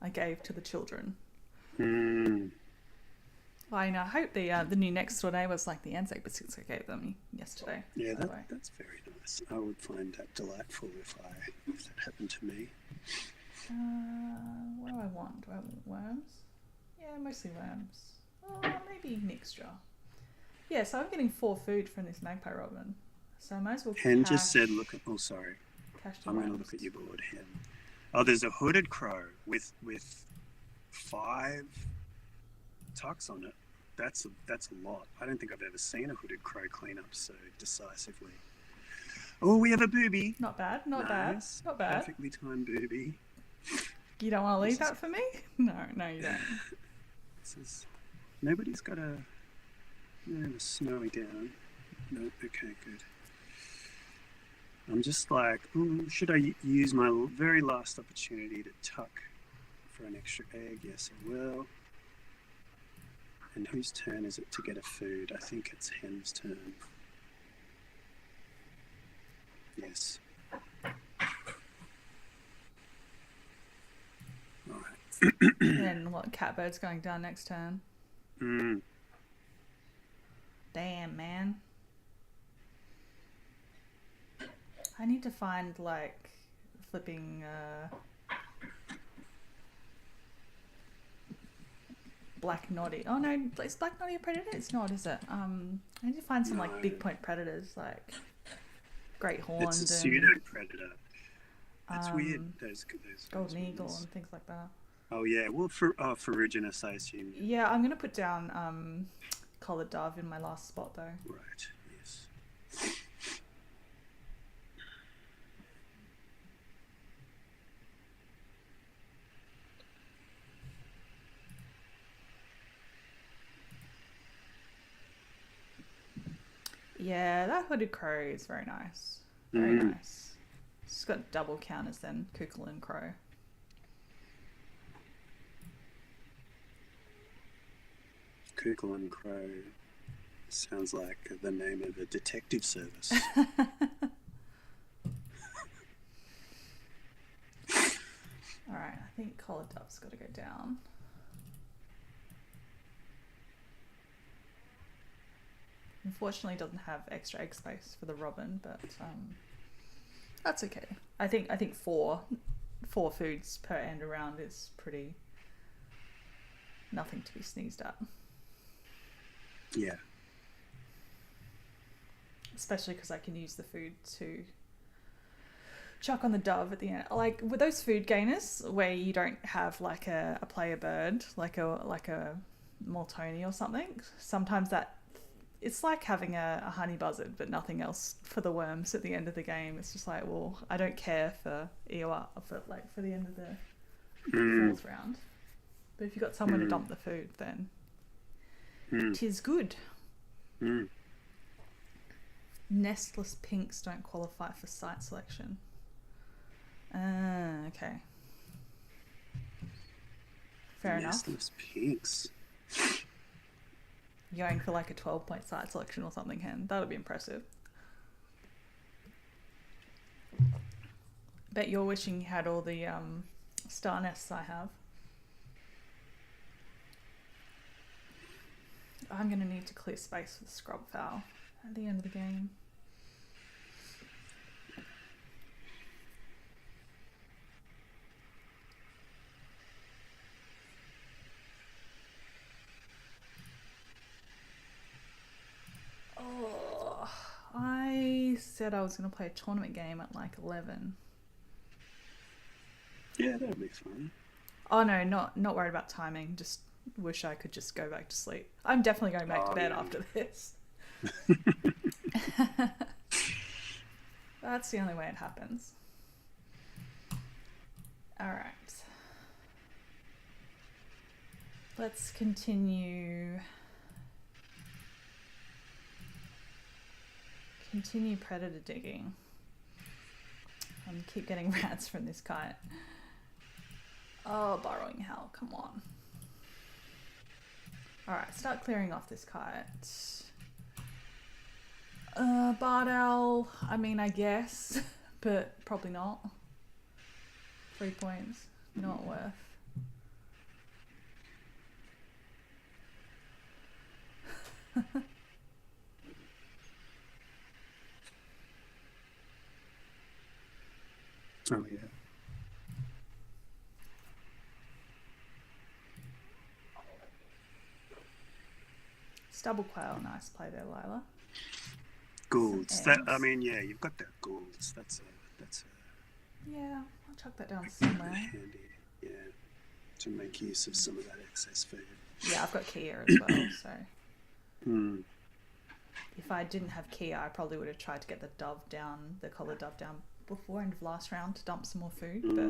I gave to the children. Well, I hope the new next door neighbours like the Anzac biscuits I gave them yesterday. Yeah, that's very nice. I would find that delightful if that happened to me. What do I want? Do I want worms? Yeah, mostly worms. Oh, maybe mixture. Yeah, so I'm getting 4 food from this magpie robin. So I might as well Hen just said, look at... Oh, sorry. I'm going to worms. look at your board, Hen. Oh, there's a hooded crow with 5 tucks on it. That's a lot. I don't think I've ever seen a hooded crow clean up so decisively. Oh, we have a booby. Not bad, not Nice. bad, not bad. Perfectly timed booby. You don't want to leave that for me? No, you don't. Nobody's got a snowy down. No, okay, good. I'm just like, should I use my very last opportunity to tuck for an extra egg? Yes, I will. And whose turn is it to get a food? I think it's Hen's turn. Yes. Alright. And what, catbird's going down next turn? Damn, man. I need to find, like, flipping, Black Noddy. Oh no, is Black Noddy a predator? It's not, is it? I need to find some like big point predators, like great horns. It's a and pseudo predator. That's weird. Those golden eagle ones. and things like that. Oh yeah, well ferruginous, I assume. Yeah, I'm gonna put down collared dove in my last spot though. Right. Yes. Yeah, that hooded crow is very nice. Very nice. It's got double counters then, Kukul and crow. Kukul and Crow sounds like the name of a detective service. Alright, I think collared dove's got to go down. Unfortunately, it doesn't have extra egg space for the robin, but That's okay. I think four foods per end around is pretty nothing to be sneezed at. Yeah. Especially because I can use the food to chuck on the dove at the end. Like with those food gainers where you don't have like a player bird, like a Mortoni or something. Sometimes that it's like having a honey buzzard, but nothing else for the worms at the end of the game. It's just like, well, I don't care for EOR for the end of the fourth round. But if you've got somewhere to dump the food, then tis good. Nestless pinks don't qualify for site selection. Okay. Fair enough. Nestless pinks. You're going for like a 12-point site selection or something, Hen. That would be impressive. Bet you're wishing you had all the star nests I have. I'm going to need to clear space for the scrub fowl at the end of the game. Oh, I said I was going to play a tournament game at like 11. Yeah, that'll be fun. Oh no, not worried about timing. Just wish I could just go back to sleep. I'm definitely going back to bed after this. That's the only way it happens. All right. Let's continue. Continue predator digging. And keep getting rats from this kite. Oh, burrowing hell, come on. Alright, start clearing off this kite. Barred owl, I mean, I guess, but probably not. 3 points, not worth. Oh, yeah. Double quail, nice play there, Lila. Goulds. That, I mean, yeah, you've got that goulds. That's yeah, I'll chuck that down somewhere. handy. Yeah, to make use of some of that excess food. Yeah, I've got Kia as well, so. Mm. If I didn't have Kia, I probably would have tried to get the dove down, the collar dove down before end of last round to dump some more food, but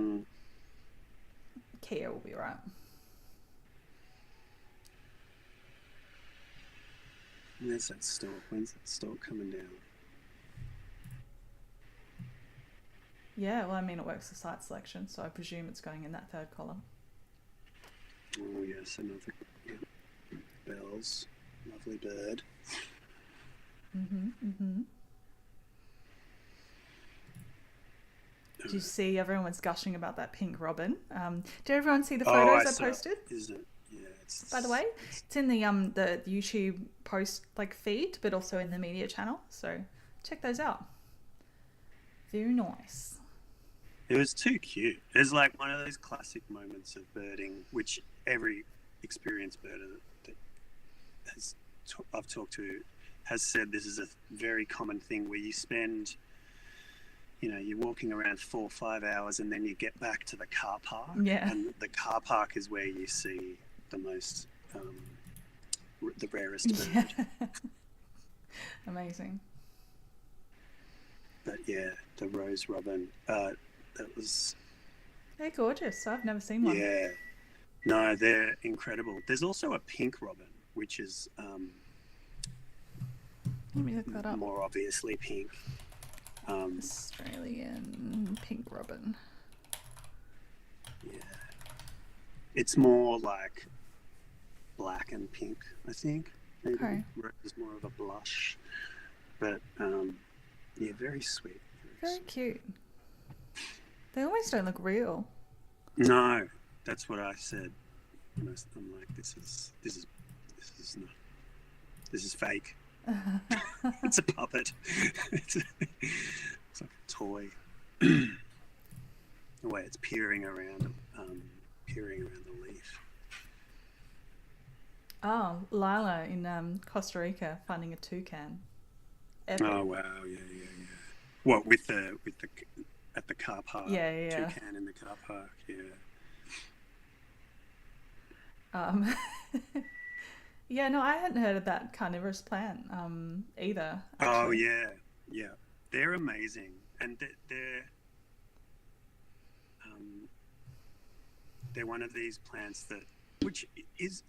Kia will be right. Where's that stalk? When's that stalk coming down? Yeah, well, I mean, it works for site selection, so I presume it's going in that third column. Oh, yes, another bells. Lovely bird. Did you see everyone was gushing about that pink robin? Did everyone see the photos I posted? Isn't it? Yeah, it's... By the way, it's in the YouTube post like feed, but also in the media channel. So check those out. Very nice. It was too cute. It's like one of those classic moments of birding, which every experienced birder that I've talked to has said this is a very common thing where you spend, you're walking around 4 or 5 hours and then you get back to the car park. Yeah. And the car park is where you see the most, the rarest bird. Yeah. Amazing. But yeah, the rose robin, that was... They're gorgeous. I've never seen one. Yeah. No, they're incredible. There's also a pink robin, which is Let me look that up. more obviously pink. Australian pink robin. Yeah. It's more like black and pink, I think. Maybe. Okay. Rose is more of a blush. But, yeah, very sweet. Very cute. They almost don't look real. No, that's what I said. I'm like, this is not. This is fake. It's a puppet. It's like a toy. the way it's peering around the leaf. Oh, Lila in Costa Rica finding a toucan. Epic. Oh wow, yeah, yeah, yeah. What with the at the car park, Yeah, yeah, toucan in the car park, yeah. yeah. Yeah, no, I hadn't heard of that carnivorous plant either, Oh actually. yeah, yeah. They're amazing, and um, they're one of these plants that, which is,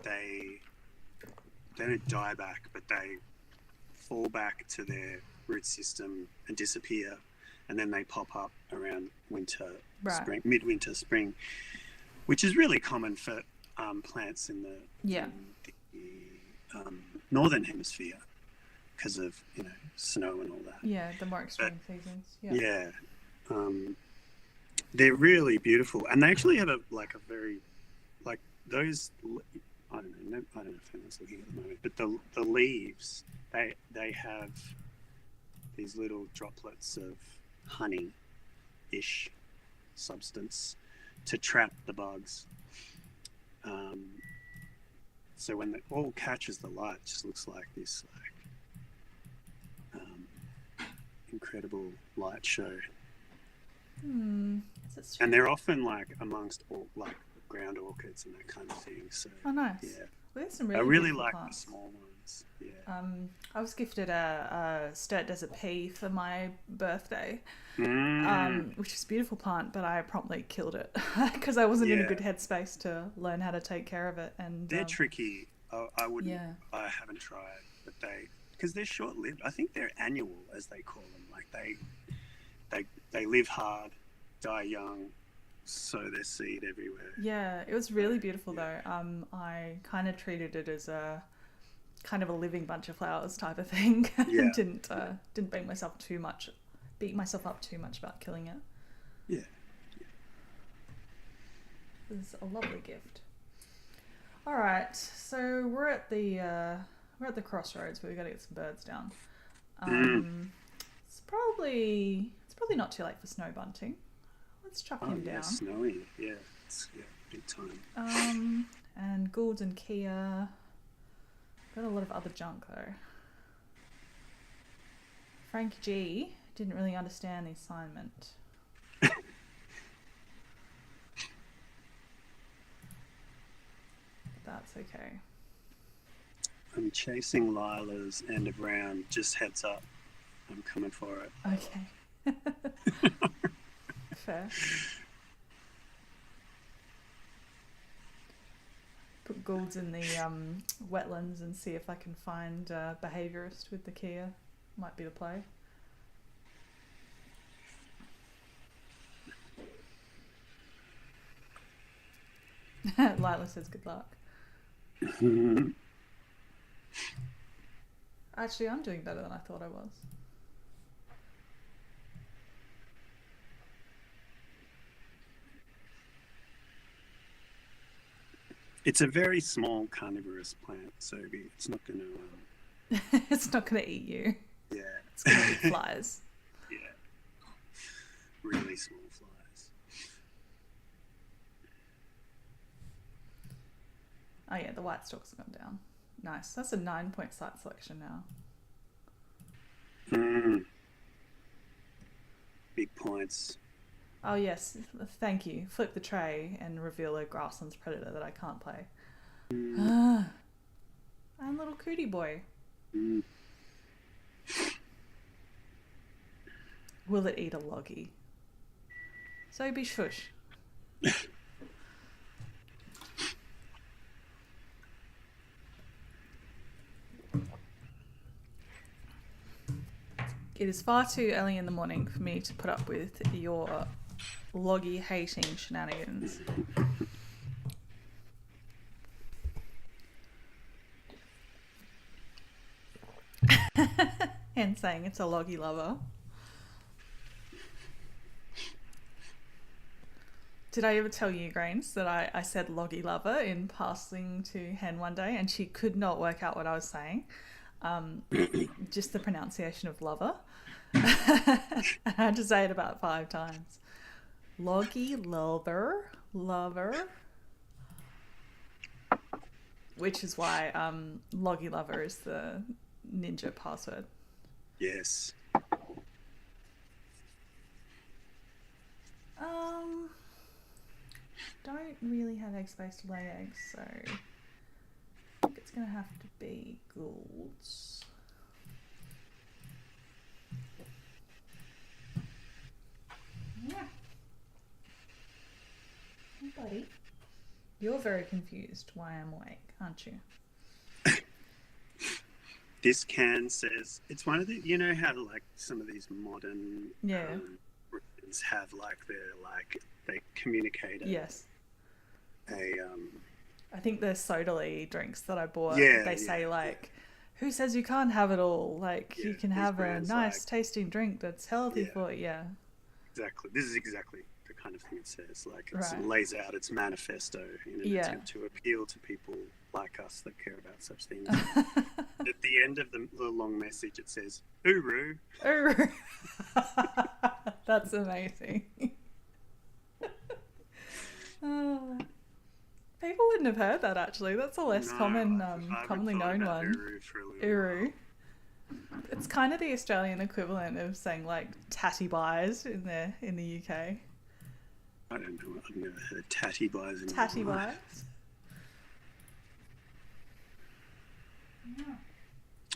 they don't die back, but they fall back to their root system and disappear, and then they pop up around winter, Right. spring, midwinter, spring, which is really common for plants Yeah. in the northern hemisphere because of snow and all that. Yeah, the more But extreme seasons. Yeah. yeah, um, they're really beautiful, and they actually have a very like those. I don't know. I don't know if anyone's looking at the moment, but the leaves they have these little droplets of honey-ish substance to trap the bugs. Um, so when it all catches the light, it just looks like this incredible light show. Hmm. Is it And they're often like amongst all like ground orchids and that kind of thing. So Oh, nice. yeah, Well, there's some I really really beautiful like the plants. small ones. Yeah. I was gifted a Sturt Desert Pea for my birthday, Mm, which is a beautiful plant, but I promptly killed it because I wasn't in a yeah, good headspace to learn how to take care of it. And they're tricky. I wouldn't. yeah, I haven't tried, but because they're short-lived. I think they're annual, as they call them. Like they live hard, die young, sow their seed everywhere. yeah, it was So really beautiful yeah, though. I kind of treated it as a kind of a living bunch of flowers type of thing. yeah, yeah, Didn't beat myself up too much about killing it. yeah. It was a lovely gift. All right, so we're at the crossroads where we got to get some birds down. Mm. Um, it's probably not too late for snow bunting. Let's chuck Oh him yeah, down. snowy. Yeah, yeah, big time. And Goulds and Kia. Got a lot of other junk though. Frank G didn't really understand the assignment. That's okay. I'm chasing Lila's end of round. Just heads up. I'm coming for it. Okay. Fair. Put Goulds in the wetlands and see if I can find a behaviourist with the Kia. Might be the play. Lila says good luck. Actually, I'm doing better than I thought I was. It's a very small carnivorous plant, so it's not going to. It's not going to eat you. Yeah, It's going to eat flies. yeah, really small flies. Oh yeah, the white stalks have gone down. Nice. That's a 9-point site selection now. Mm, big points. Oh yes, thank you. Flip the tray and reveal a grasslands predator that I can't play. Mm, Ah, and little cootie boy. mm. Will it eat a loggy? So be shush. It is far too early in the morning for me to put up with your loggy hating shenanigans. And saying it's a loggy lover. Did I ever tell you, Grains, that I said loggy lover in passing to Hen one day and she could not work out what I was saying? Just the pronunciation of lover. I had to say it about 5 times. Loggy lover, lover. Which is why Loggy Lover is the ninja password. Yes. Don't really have egg space to lay eggs, so I think it's gonna have to be Goulds. Yeah. Hey, buddy. You're very confused why I'm awake, aren't you? This can says it's one of the, you know how like some of these modern rooms have like they communicate yes. a I think the Sodally drinks that I bought, Yeah, they say who says you can't have it all? Like you can have a nice tasting drink that's healthy for you. Yeah. Exactly. This is exactly the kind of thing it says. Like it Right. lays out its manifesto in an attempt to appeal to people like us that care about such things. At the end of the long message, it says "Uru." Uru. That's amazing. People wouldn't have heard that actually. That's a less common, commonly known one. Uru. It's kind of the Australian equivalent of saying like tatty buys in the UK. I don't know. I've never heard tatty buys in tatty my buys. life. Yeah.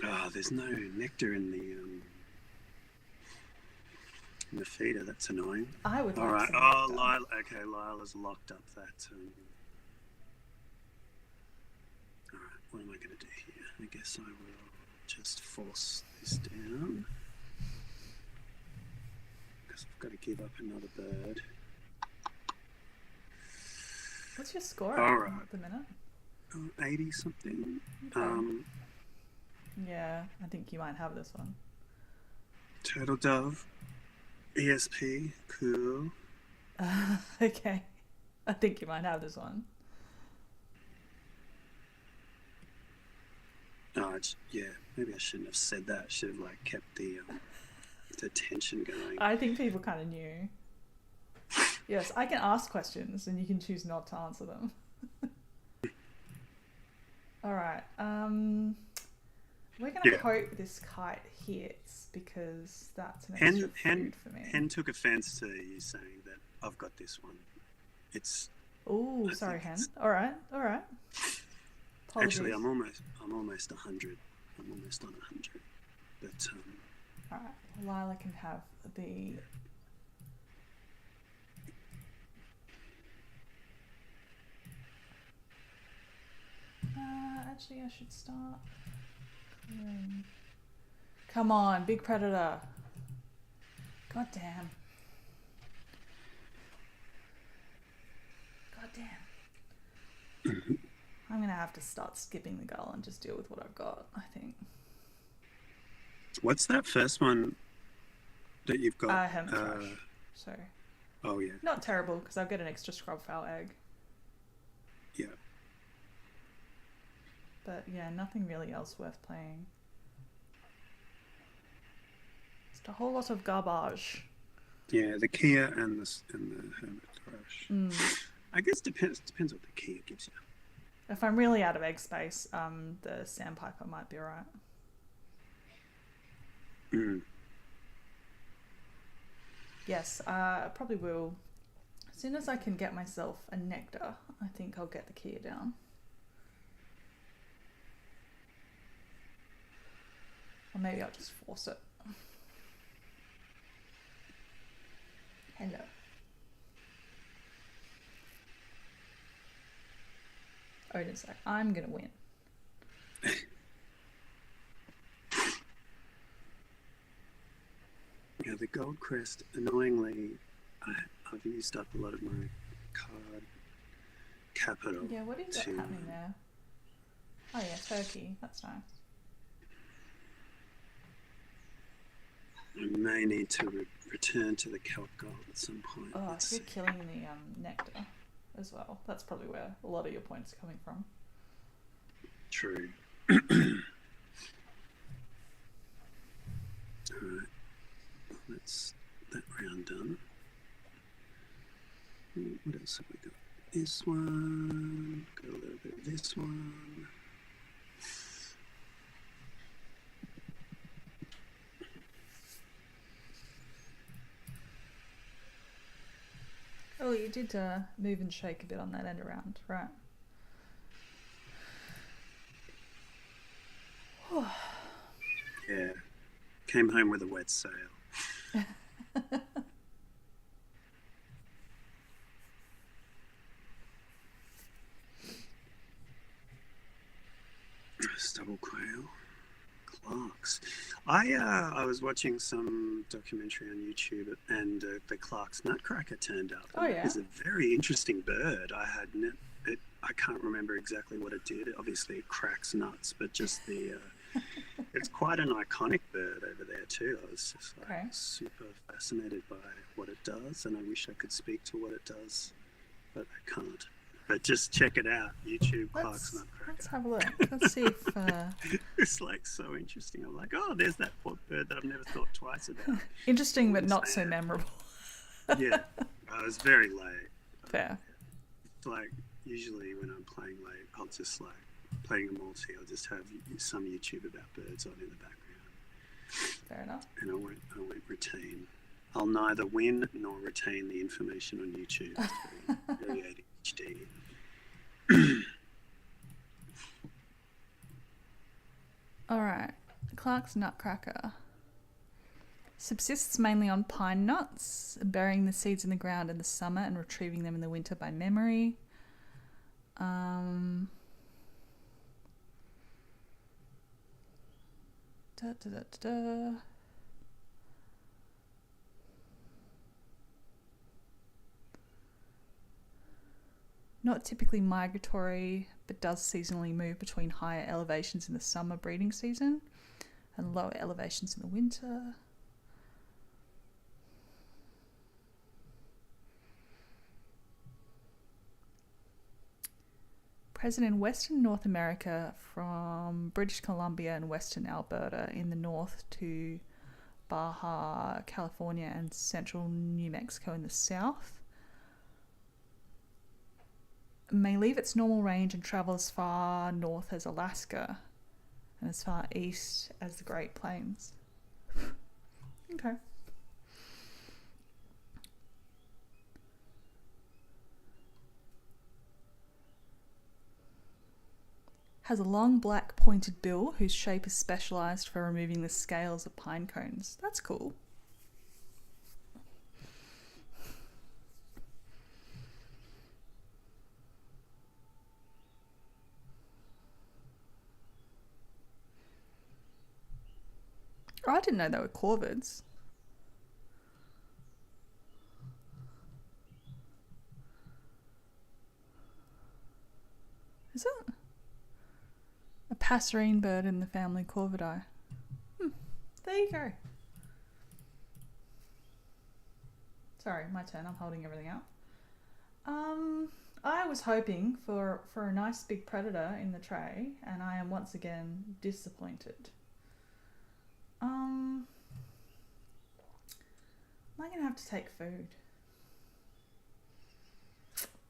Oh, there's no nectar in the feeder. That's annoying. I would. All like right. some Oh, nectar. Lila. Okay, Lila's locked up that. All right. What am I going to do here? I guess I will just force this down because I've got to give up another bird. What's your score at the minute? 80 something. Okay. Yeah, I think you might have this one. Turtle dove. ESP. Cool. Okay. I think you might have this one. Oh, yeah. Maybe I shouldn't have said that. I should have kept the tension going. I think people kind of knew. Yes, I can ask questions and you can choose not to answer them. All right. We're gonna hope this kite hits because that's an extra food for me. Hen took offense to you saying that I've got this one. It's. Oh, sorry, Hen. All right. Apologies. Actually, I'm almost 100. I'm almost on 100. But all right, Lila can have the. Actually, I should start. Come on, big predator. God damn. I'm gonna have to start skipping the gull and just deal with what I've got, I think. What's that first one that you've got? Hermit thrush. So. Oh yeah. Not terrible because I'll get an extra scrub fowl egg. Yeah. But yeah, nothing really else worth playing. Just a whole lot of garbage. Yeah, the Kia and the hermit thrush. I guess depends what the Kia gives you. If I'm really out of egg space, the sandpiper might be alright. Yes, I probably will. As soon as I can get myself a nectar, I think I'll get the Kia down. Or maybe I'll just force it. Hello. Odin's like, I'm gonna win. Yeah, the gold crest, annoyingly, I've used up a lot of my card capital. Yeah, what is happening there? Oh yeah, turkey. That's nice. I may need to return to the kelp gold at some point. Oh, you're killing the nectar as well. That's probably where a lot of your points are coming from. True. What else have we got? This one. Got a little bit of this one. Oh, you did move and shake a bit on that end around, right? Yeah. Came home with a wet sail. Stubble quail. Clarks. I was watching some documentary on YouTube, and the Clark's nutcracker turned up. Oh yeah. It's a very interesting bird. I can't remember exactly what it did. Obviously, it cracks nuts, but just the it's quite an iconic bird over there too. I was just like super fascinated by what it does, and I wish I could speak to what it does, but I can't. But just check it out, YouTube Clark's nutcracker. Let's have a look. Let's see if... It's like so interesting. I'm like, oh, there's that bird that I've never thought twice about. Interesting, but not so memorable. Yeah, I was very late. Fair. Like, usually when I'm playing late, I'll just like, playing a multi, I'll just have some YouTube about birds on in the background. Fair enough. And I won't retain. I'll neither win nor retain the information on YouTube. It's very ADHD. All right. Clark's nutcracker subsists mainly on pine nuts, burying the seeds in the ground in the summer and retrieving them in the winter by memory. Not typically migratory, but does seasonally move between higher elevations in the summer breeding season and lower elevations in the winter. Present in western North America from British Columbia and western Alberta in the north to Baja California and central New Mexico in the south. May leave its normal range and travel as far north as Alaska and as far east as the Great Plains. Okay. Has a long black pointed bill whose shape is specialised for removing the scales of pine cones. That's cool. Oh, I didn't know they were corvids. Is it? A passerine bird in the family Corvidae. There you go. Sorry, my turn. I'm holding everything out. I was hoping for a nice big predator in the tray, and I am once again disappointed. Am I going to have to take food?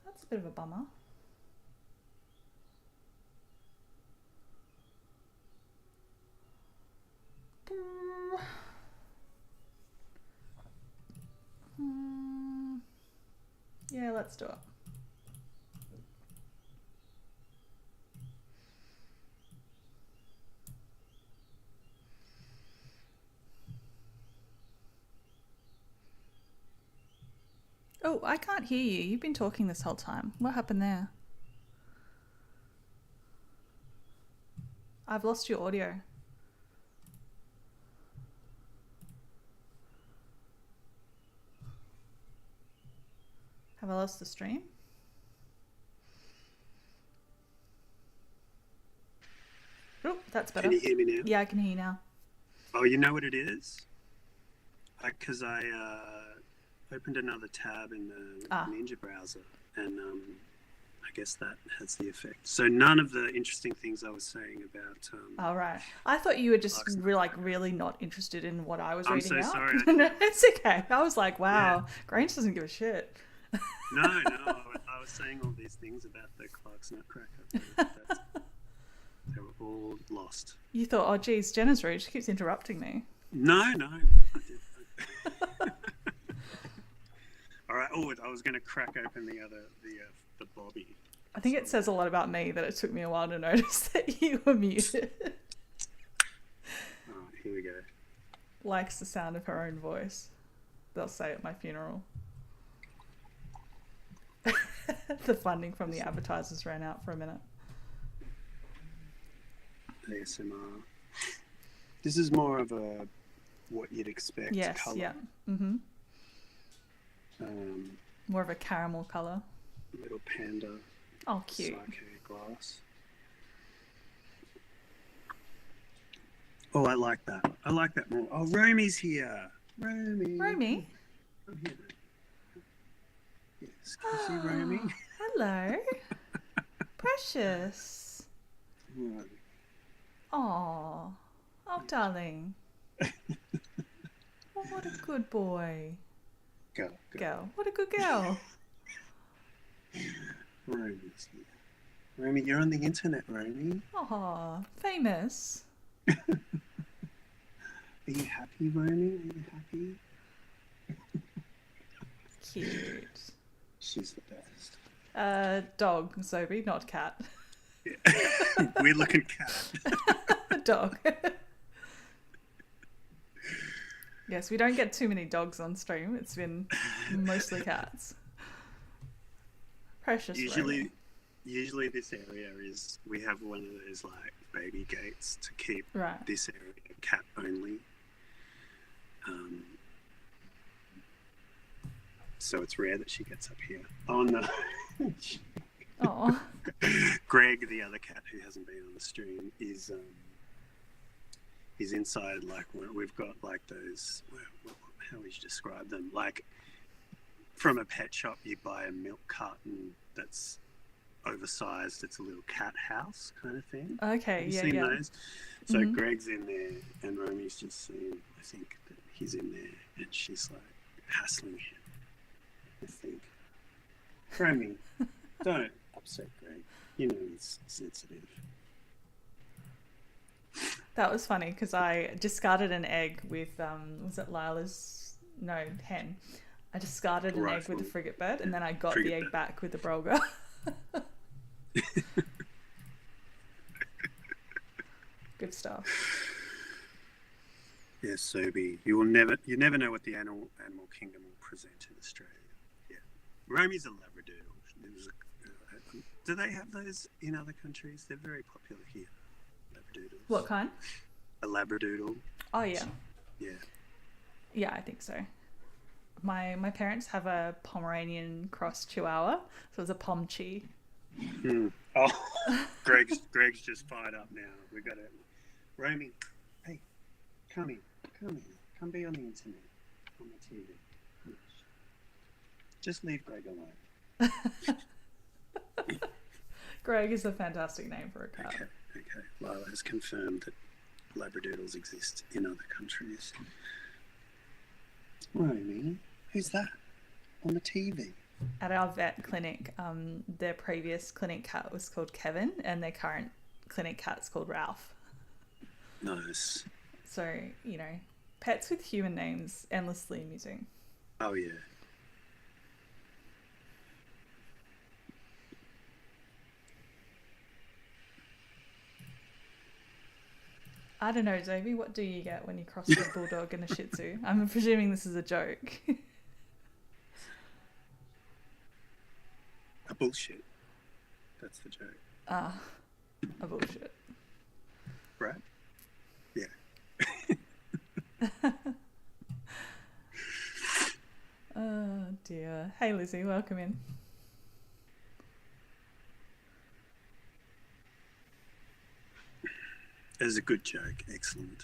That's a bit of a bummer. Yeah, let's do it. Oh, I can't hear you. You've been talking this whole time. What happened there? I've lost your audio. Have I lost the stream? Oh, that's better. Can you hear me now? Yeah, I can hear you now. Oh, you know what it is? Because I opened another tab in the Ninja browser, and I guess that has the effect. So none of the interesting things I was saying about... oh, right. I thought you were just really not interested in what I was reading out. I'm so sorry. No, it's okay. I was like, wow, Grange doesn't give a shit. No, I was saying all these things about the Clark's Nutcracker. But they were all lost. You thought, oh, geez, Jenna's rude. She keeps interrupting me. No, I did. All right. Oh, I was going to crack open the Bobby. I think it says a lot about me that it took me a while to notice that you were muted. All right, here we go. Likes the sound of her own voice. They'll say at my funeral. The funding from the advertisers ran out for a minute. ASMR. This is more of a what you'd expect colour. Yeah. Mm-hmm. More of a caramel colour. Little panda. Oh, cute. Psyche glass. Oh, I like that. I like that more. Oh, Romy's here. Romy? I'm here. Yes, can you see Romy? Hello. Precious. Right. Oh, darling. Oh, what a good boy. Go. What a good girl. Romy's here. Romy, you're on the internet, Romy. Oh, famous. Are you happy, Romy? Are you happy? Cute. She's the best. Dog, Zoe, not cat. Yeah. Weird looking cat. Dog. Yes, we don't get too many dogs on stream. It's been mostly cats. Precious. Usually this area is, we have one of those like baby gates to keep this area cat only. So it's rare that she gets up here. Oh no. Oh. Greg, the other cat who hasn't been on the stream, is he's inside. Like we've got like those. How would you describe them? Like from a pet shop, you buy a milk carton that's oversized. It's a little cat house kind of thing. Okay, have you seen those? So Greg's in there, and Romy's just seen. I think that he's in there, and she's like hassling him. I think. Romy, don't upset Greg. You know he's sensitive. That was funny because I discarded an egg with was it Lila's hen. I discarded an egg with the frigate bird, and then I got the egg back with the Brolga. Good stuff. Yes, Sobe. You never know what the animal kingdom will present in Australia. Yeah, Romy's a Labradoodle. Do they have those in other countries? They're very popular here. Labradoodles. What kind? A Labradoodle. Oh yeah. Yeah. Yeah, I think so. My parents have a Pomeranian cross Chihuahua, so it's a Pomchi. Oh, Greg's just fired up now. We got it. Romy, hey, come be on the internet, on the TV. Yes. Just leave Greg alone. Greg is a fantastic name for a cat. Okay. Lila has confirmed that Labradoodles exist in other countries. Romy, who's that on the TV? At our vet clinic, their previous clinic cat was called Kevin, and their current clinic cat's called Ralph. Nice. So, pets with human names, endlessly amusing. Oh, yeah. I don't know, Zoe, what do you get when you cross a bulldog and a shih tzu? I'm presuming this is a joke. A bullshit. That's the joke. A bullshit. Right? Yeah. Oh, dear. Hey, Lizzie, welcome in. It was a good joke. Excellent.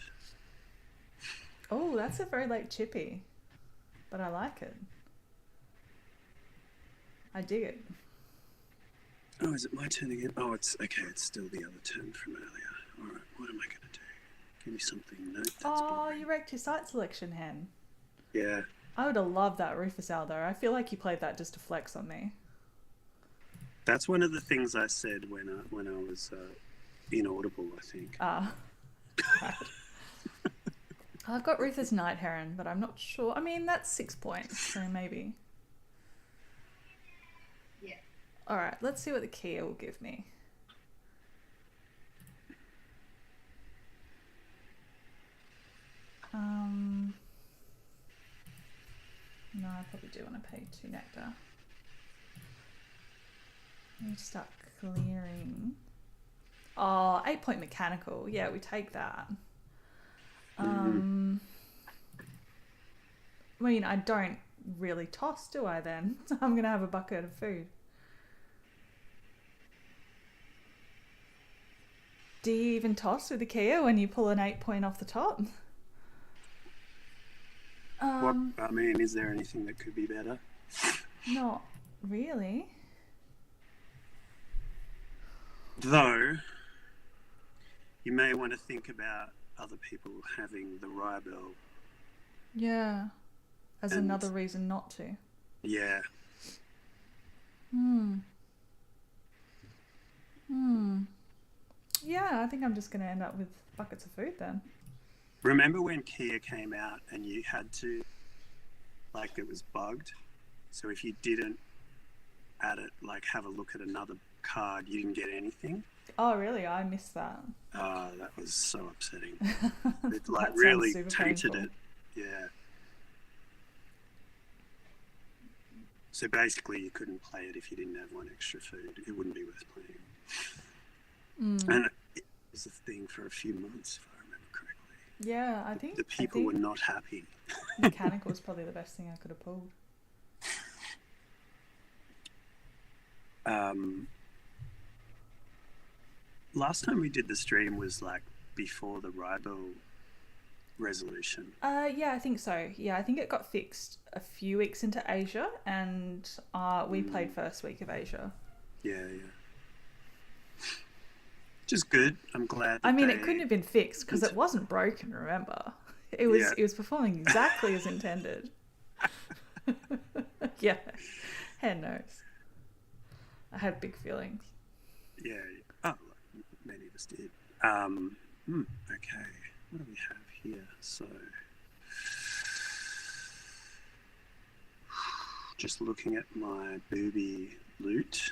Oh, that's a very late chippy. But I like it. I dig it. Oh, is it my turn again? Oh, it's okay. It's still the other turn from earlier. All right, what am I going to do? Give me something. No, that's boring. You wrecked your site selection, Hen. Yeah. I would have loved that Rufus Owl though. I feel like you played that just to flex on me. That's one of the things I said when I was inaudible, I think. Ah, right. I've got Rufus Night Heron, but I'm not sure. I mean, that's 6 points, so maybe. Yeah. All right, let's see what the Kia will give me. No, I probably do want to pay 2 nectar. I need to start clearing. Oh, 8-point mechanical. Yeah, we take that. I mean, I don't really toss, do I then? I'm going to have a bucket of food. Do you even toss with the Kia when you pull an 8-point off the top? What, I mean, is there anything that could be better? Not really. Though, you may want to think about other people having the Rybel. Yeah. As And- another reason not to. Yeah. Yeah, I think I'm just going to end up with buckets of food then. Remember when Kia came out and you had to, like, it was bugged? So if you didn't add it, like, have a look at another card, you didn't get anything? Oh, really? I missed that. That was so upsetting. It, That like, sounds really super tainted painful. it. Yeah. So basically, you couldn't play it if you didn't have one extra food. It wouldn't be worth playing. And it was a thing for a few months, if I remember correctly. Yeah, I think The people were not happy. mechanical was probably the best thing I could have pulled. Last time we did the stream was like before the Rybel resolution. Yeah, I think so. Yeah, I think it got fixed a few weeks into Asia, and we played first week of Asia. Yeah. Which is good. I'm glad. I mean, it couldn't have been fixed because it wasn't broken. Remember, it was performing exactly as intended. Yeah, head knows. I had big feelings. Yeah. Oh, many of us did. Okay. What do we have here? So, just looking at my booby loot.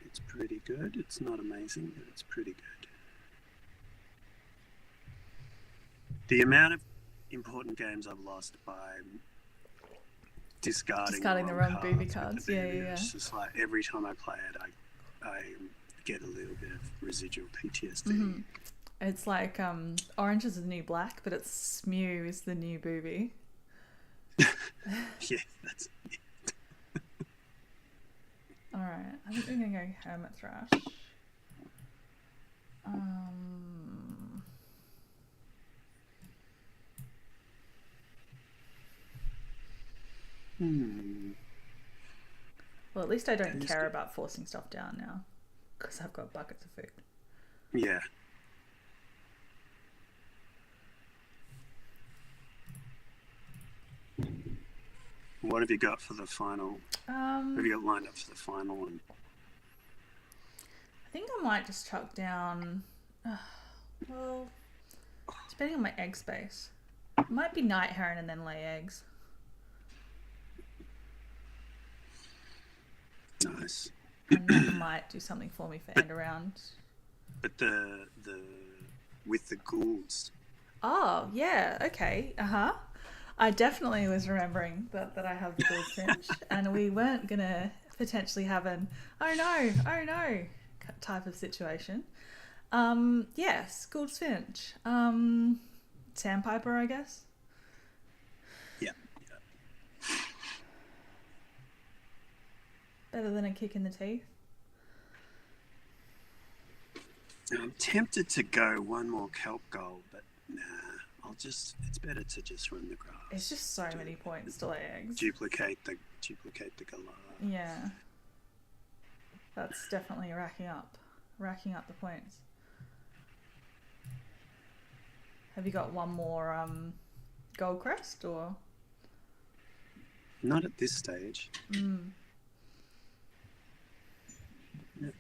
It's pretty good. It's not amazing, but it's pretty good. The amount of important games I've lost by discarding The wrong booby with the cards. booby. Yeah. It's just like every time I play it, I get a little bit of residual PTSD. Mm-hmm. It's like orange is the new black, but it's Mew is the new booby. Yeah, that's it. All right, I think we're gonna go Hermit Thrash. Well, at least I don't care about forcing stuff down now, because I've got buckets of food. Yeah. What have you got for the final? Have you got lined up for the final one? I think I might just chuck down. Well, depending on my egg space, it might be Night Heron and then lay eggs. Nice. And that might do something for me for end around. But the with the ghouls. Oh yeah, okay, I definitely was remembering that I have the Goldfinch, and we weren't gonna potentially have an oh no type of situation. Yes, Goldfinch. Sandpiper, I guess. Yeah. Better than a kick in the teeth. I'm tempted to go one more kelp gold, but nah. It's better to just run the grass. It's just so many points to lay eggs. Duplicate the galah. Yeah. That's definitely racking up the points. Have you got one more gold crest or? Not at this stage.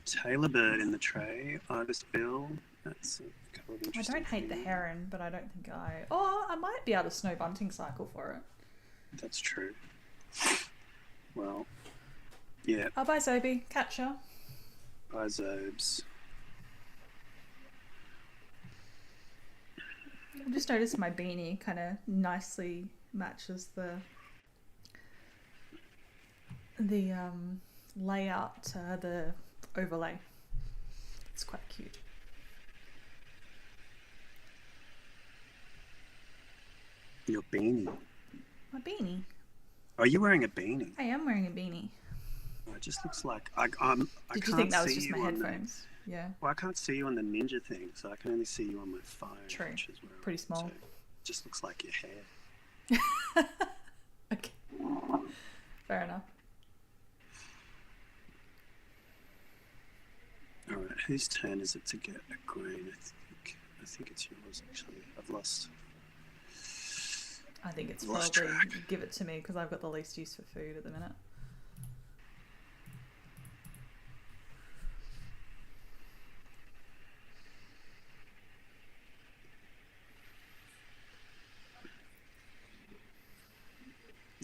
Tailor bird in the tray. Ibis bill. That's a couple of I interesting don't hate the things. heron, but I don't think I. Oh, I might be able to snow bunting cycle for it. That's true. Well, yeah. Oh, bye, Zobi. Catch ya. By Zobes. I just noticed my beanie kind of nicely matches the layout, the overlay. It's quite cute. Your beanie. My beanie. Are you wearing a beanie? I am wearing a beanie. Oh, it just looks like I can't Did you think that was see just you my on headphones? Yeah. Well, I can't see you on the ninja thing, so I can only see you on my phone. True. Which is where Pretty small. So it just looks like your hair. Okay. Fair enough. All right, whose turn is it to get a grain? I think it's yours actually. I've lost. I think it's Lost probably track. give it to me because I've got the least use for food at the minute.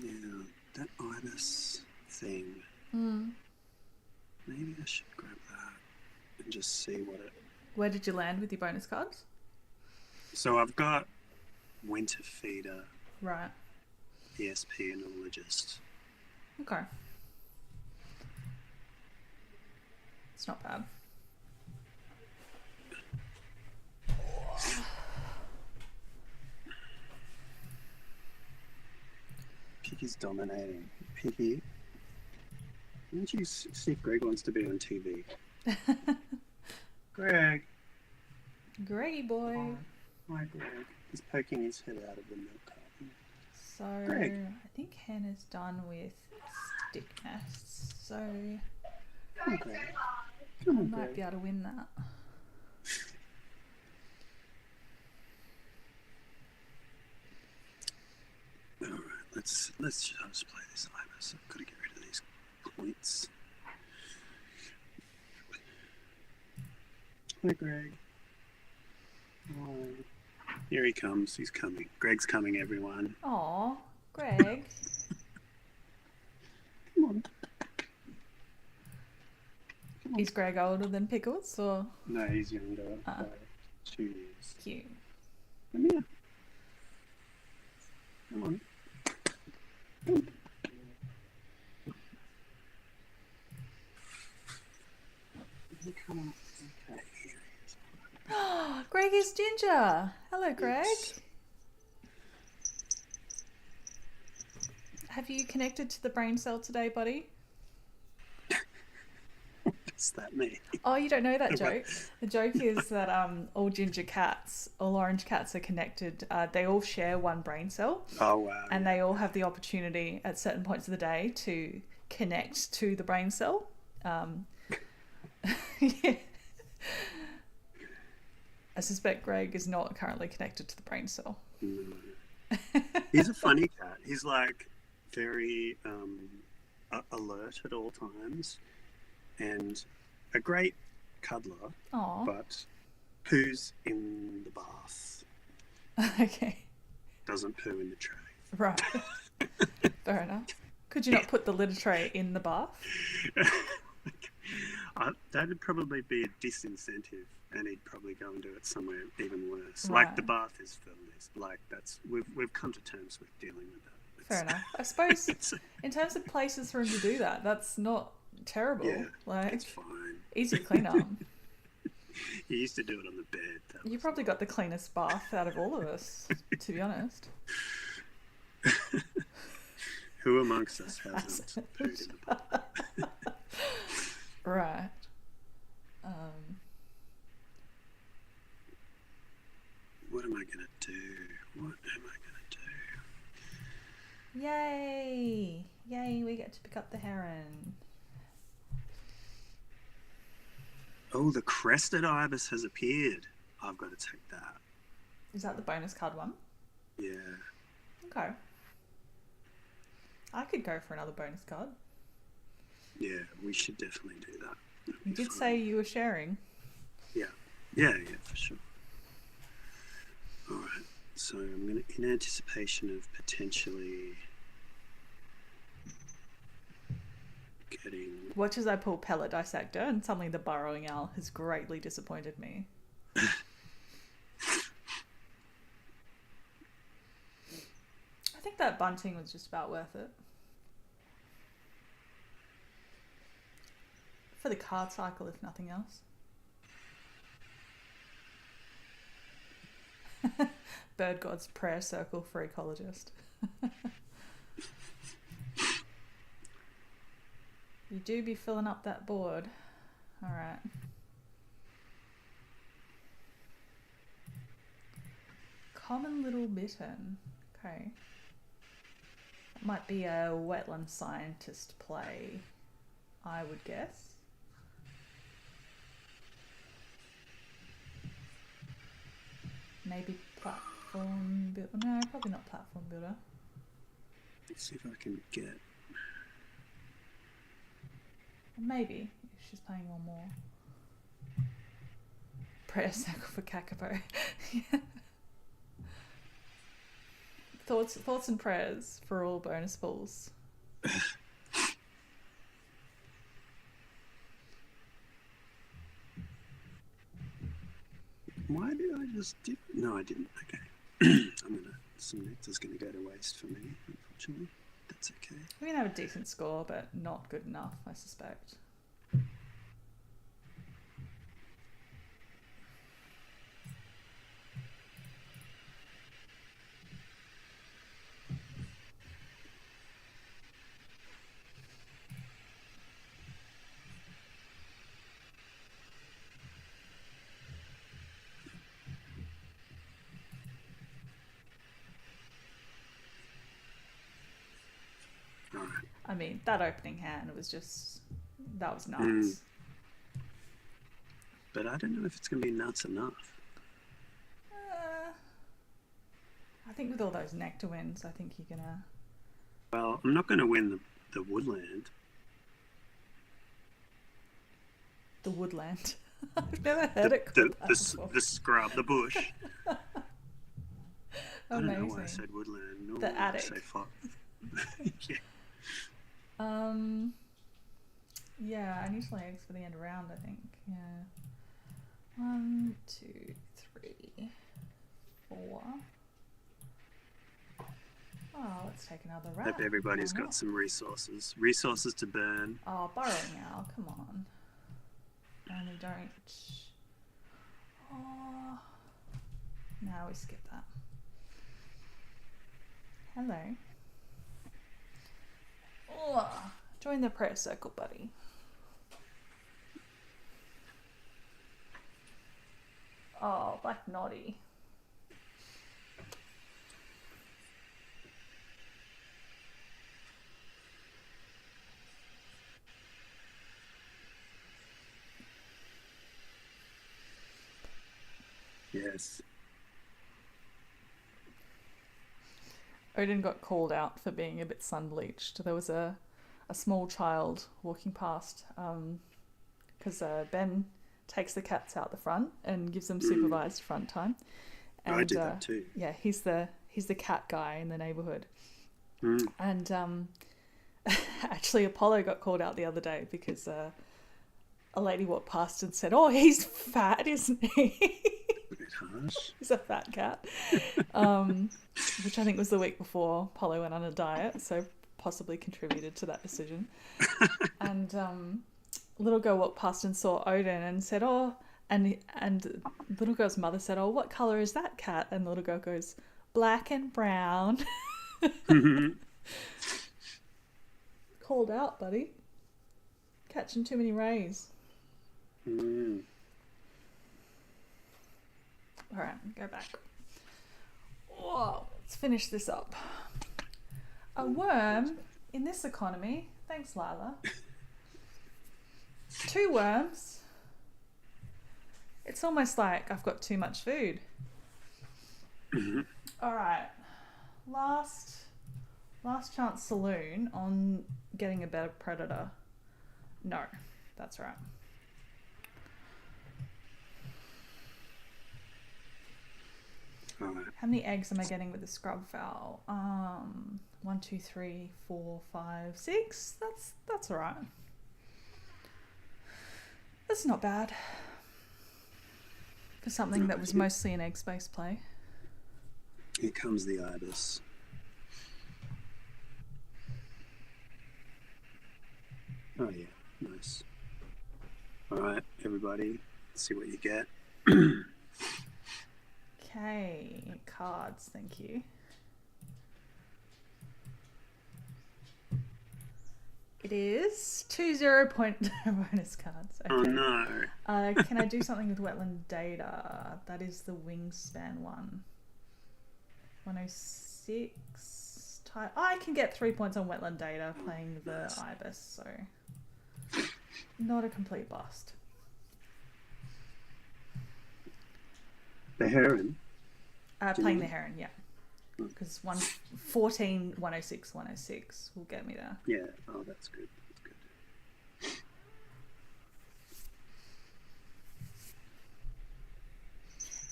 Yeah, that ibis thing. Maybe I should grab that and just see what it. Where did you land with your bonus cards? So I've got winter feeder, Right. ESP, and ologist. Okay. It's not bad. Piggy's dominating. Piggy. Why don't you see if Greg wants to be on TV? Greg. Greggy boy. Hi, Greg. He's poking his head out of the milk carton. So Greg. I think Hen is done with stick nests. So Come on, Greg. Come I on, might Greg. be able to win that. All right, let's just play this ibis. I've got to get rid of these points. Hi, Greg. Oh, here he comes. He's coming. Greg's coming, everyone. Aw, Greg. Come on. Is Greg older than Pickles or No, he's younger Uh-uh. by 2 years. cute? Come here. Come on. Come on. Okay, here he is. Greg is Ginger. Hello, Greg. Yes. Have you connected to the brain cell today, buddy? What's that mean? Oh, you don't know that What? joke? The joke is that all ginger cats, all orange cats are connected. They all share one brain cell, Oh, wow. and they all have the opportunity at certain points of the day to connect to the brain cell. Yeah. I suspect Greg is not currently connected to the brain cell. He's a funny cat. He's like very alert at all times and a great cuddler, Aw. but poos in the bath, Okay. doesn't poo in the tray. Right. Fair enough. Could you not put the litter tray in the bath? That'd probably be a disincentive, and he'd probably go and do it somewhere even worse. Right. Like the bath is for this. Like we've come to terms with dealing with that. Fair enough. I suppose It's, in terms of places for him to do that, that's not terrible. yeah, Like, it's fine. easy to clean up. He used to do it on the bed. That You was- probably got the cleanest bath out of all of us, to be honest. Who amongst us hasn't pooed in the bath? Right. What am I gonna do? What am I gonna do? Yay! Yay, we get to pick up the heron. Oh, the crested ibis has appeared. I've got to take that. Is that the bonus card one? Yeah. Okay. I could go for another bonus card. Yeah, we should definitely do that. You did say you were sharing. Yeah. Yeah, for sure. All right. So I'm going to, in anticipation of potentially getting... Watch as I pull Pellet Dissector, and suddenly the Burrowing Owl has greatly disappointed me. I think that bunting was just about worth it. For the card cycle, if nothing else. Bird God's Prayer Circle for Ecologist. You do be filling up that board. Alright. Common Little Bittern. Okay. That might be a wetland scientist play, I would guess. Maybe platform builder. No, probably not platform builder. Let's see if I can get... Maybe, if she's playing one more. Prayer Circle for Kakapo. Yeah. Thoughts and prayers for all bonus pools. Why did I just do... No, I didn't. Okay. Some nectar's gonna go to waste for me, unfortunately. That's okay. We're gonna have a decent score, but not good enough, I suspect. I mean, that opening hand was just... That was nuts. But I don't know if it's going to be nuts enough. I think with all those nectar wins, I think you're going to... Well, I'm not going to win the woodland. The woodland. I've never heard it called that before. The scrub, the bush. Amazing. I don't know why I said woodland. Normally The attic. I say yeah. Yeah, I need to lay eggs for the end round, I think. Yeah. 1, 2, 3, 4. Oh, let's take another rat. Hope everybody's got some resources. Resources to burn. Oh, Burrowing Owl, come on. And we don't... Oh. No, we skip that. Hello. Oh, join the prayer circle, buddy. Oh, Black Noddy. Yes. Odin got called out for being a bit sun-bleached. There was a small child walking past because Ben takes the cats out the front and gives them supervised front time. And, I did that too. Yeah, he's the cat guy in the neighborhood. And actually Apollo got called out the other day because a lady walked past and said, "Oh, he's fat, isn't he?" He's a fat cat. Which I think was the week before Apollo went on a diet, so possibly contributed to that decision. And little girl walked past and saw Odin and said, "Oh," and little girl's mother said, "Oh, what colour is that cat?" And the little girl goes, "Black and brown." Called out, buddy. Catching too many rays. Alright, go back. Whoa, let's finish this up. A worm in this economy. Thanks, Lila. 2 worms. It's almost like I've got too much food. Mhm. All right. Last chance saloon on getting a better predator. No, that's right. All right. How many eggs am I getting with the scrub fowl? 1, 2, 3, 4, 5, 6. That's all right. That's not bad for something that was mostly an egg space play. Here comes the ibis. Oh yeah, nice. All right, everybody, let's see what you get. Okay, cards, thank you. It is 2 0-point bonus cards. Okay. Oh no. Can I do something with wetland data? That is the wingspan one. 106. I can get 3 points on wetland data playing the ibis, so not a complete bust. The heron. Playing the heron, yeah. Because 114, 106, 106 will get me there. Yeah. Oh, that's good. That's good.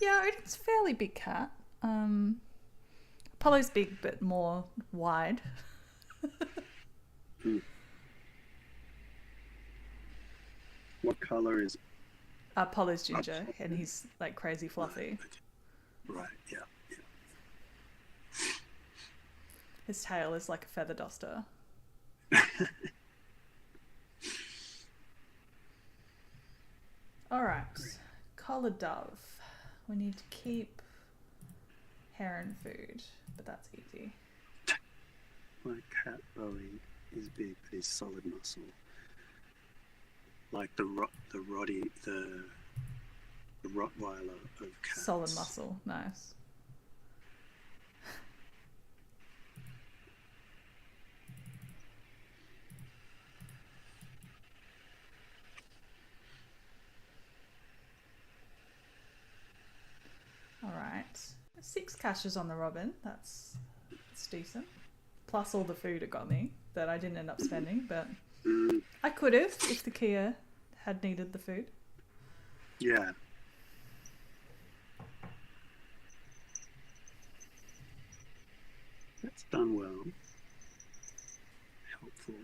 Yeah, it's a fairly big cat. Apollo's big but more wide. What color is? Apollo's ginger and he's like crazy fluffy. Right. Yeah. Yeah. His tail is like a feather duster. All right, collared dove. We need to keep heron food, but that's easy. My cat Bowie is big, but he's solid muscle. Like the Rottweiler of cats. Solid muscle, nice. All right, 6 caches on the robin. That's decent. Plus all the food it got me that I didn't end up spending, but I could have if the Kia had needed the food. Yeah. That's done well. Helpful.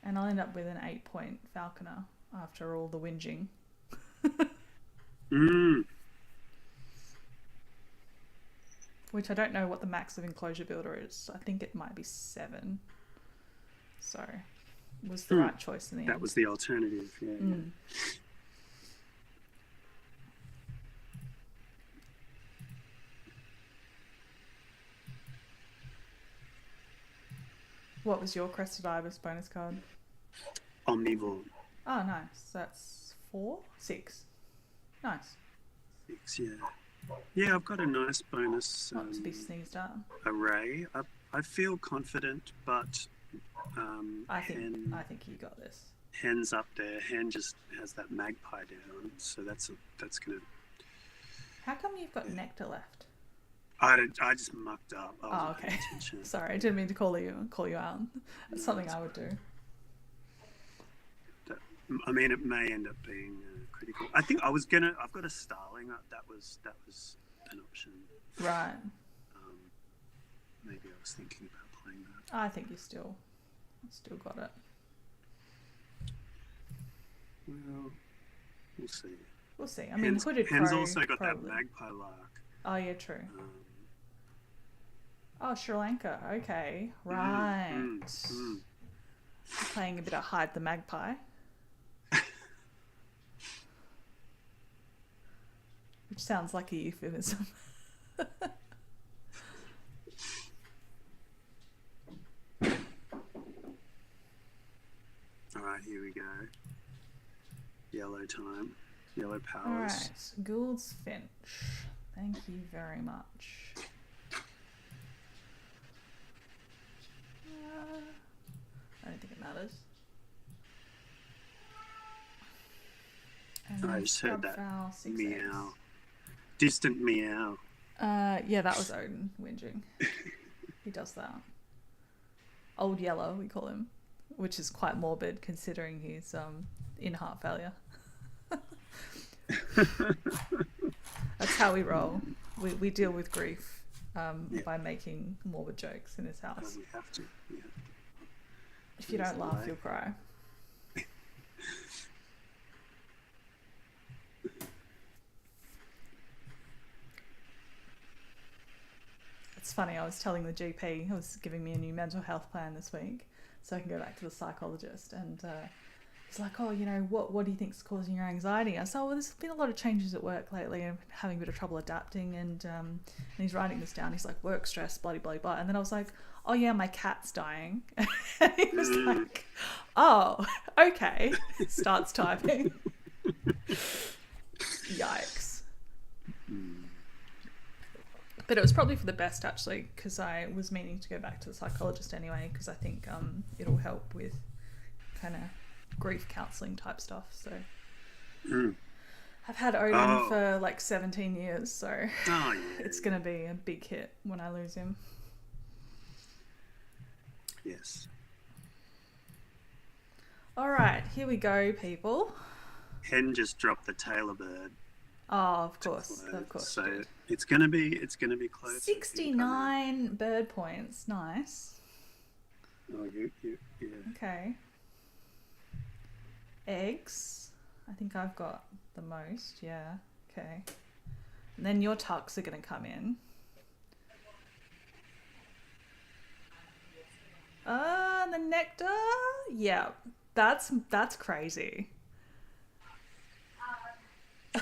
And I'll end up with an 8-point falconer after all the whinging. Which I don't know what the max of enclosure builder is. I think it might be 7. So it was the right choice in the end. That was the alternative, yeah. What was your Crested Ibis bonus card? Omnivore. Oh, nice. That's 4? 6. Nice. 6, yeah. Yeah, I've got a nice bonus Not to be sneezed at. array. I feel confident, but I think you got this. Hen's up there. Hen just has that magpie down, so that's gonna. How come you've got nectar left? I just mucked up. I wasn't okay. paying attention. Sorry, I didn't mean to call you out. That's something I would do. I mean, it may end up being critical. I think I've got a starling. That was an option. Right. Maybe I was thinking about playing that. I think you still got it. Well, we'll see. We'll see. I mean, Hooded Crow. Hen's also got probably. that magpie lark. Oh yeah, true. Oh, Sri Lanka. Okay, right. Playing a bit of hide the magpie. Which sounds like a euphemism. Alright, here we go. Yellow time. Yellow powers. Alright, Gould's Finch. Thank you very much. I don't think it matters. And I just heard that fowl, 6 meow. eggs. Distant meow. Yeah, that was Odin whinging. He does that. Old Yellow, we call him, which is quite morbid considering he's in heart failure. That's how we roll. We deal with grief by making morbid jokes in this house. We have to. Yeah. If you don't laugh, you'll cry. It's funny, I was telling the GP, he was giving me a new mental health plan this week so I can go back to the psychologist, and he's like, oh, you know, what do you think's causing your anxiety? I said, oh, well, there's been a lot of changes at work lately and I'm having a bit of trouble adapting, and he's writing this down. He's like, work stress, blah, blah, blah. And then I was like, oh yeah, my cat's dying. And he was like, oh, okay. Starts typing. Yikes. But it was probably for the best, actually, because I was meaning to go back to the psychologist anyway, because I think it'll help with kind of grief counselling type stuff. So I've had Odin for like 17 years, so it's going to be a big hit when I lose him. Yes. All right, here we go, people. Hen just dropped the Taylor bird. Oh, of course. So it's gonna be close. 69 bird points. Nice. Oh, yeah. Okay. Eggs. I think I've got the most. Yeah. Okay. And then your tucks are gonna come in. The nectar. Yeah. That's crazy.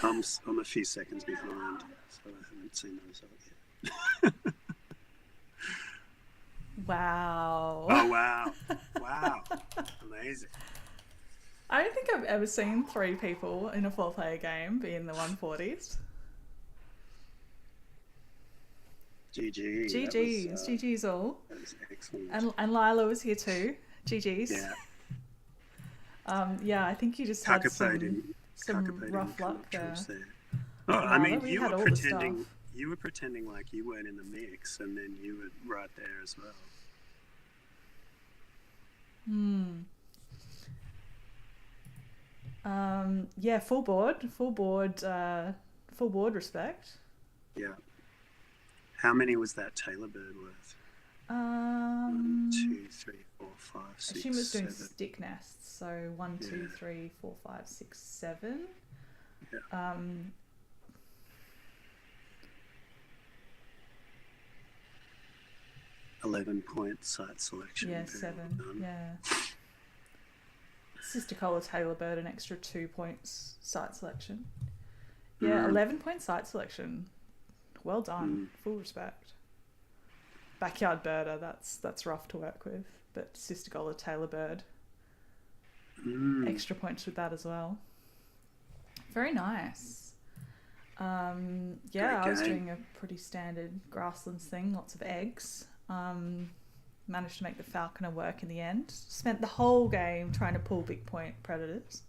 I'm a few seconds behind, so I haven't seen the result yet. Wow. Oh, wow. Wow. Amazing. I don't think I've ever seen 3 people in a 4-player game be in the 140s. GG. GG's. GG's all. That was excellent. And Lila was here too. GG's. Yeah. Yeah, I think you just had some rough luck there. Oh, I mean, you were pretending like you weren't in the mix, and then you were right there as well. Yeah, full board respect. Yeah. How many was that Taylor bird worth? 1, 2, 3, 4, 5, 6, she was doing 7. stick nests, so 1, 2, 3, 4, 5, 6, 7. Yeah. 11-point site selection. Yeah, 7. Yeah. Sister Cola Taylor bird, an extra 2 points site selection. Yeah, 11-point site selection. Well done. Full respect. Backyard birder, that's rough to work with, but Sister Gola Taylor bird, extra points with that as well. Very nice. Yeah, I was doing a pretty standard grasslands thing, lots of eggs. Managed to make the falconer work in the end. Spent the whole game trying to pull big point predators.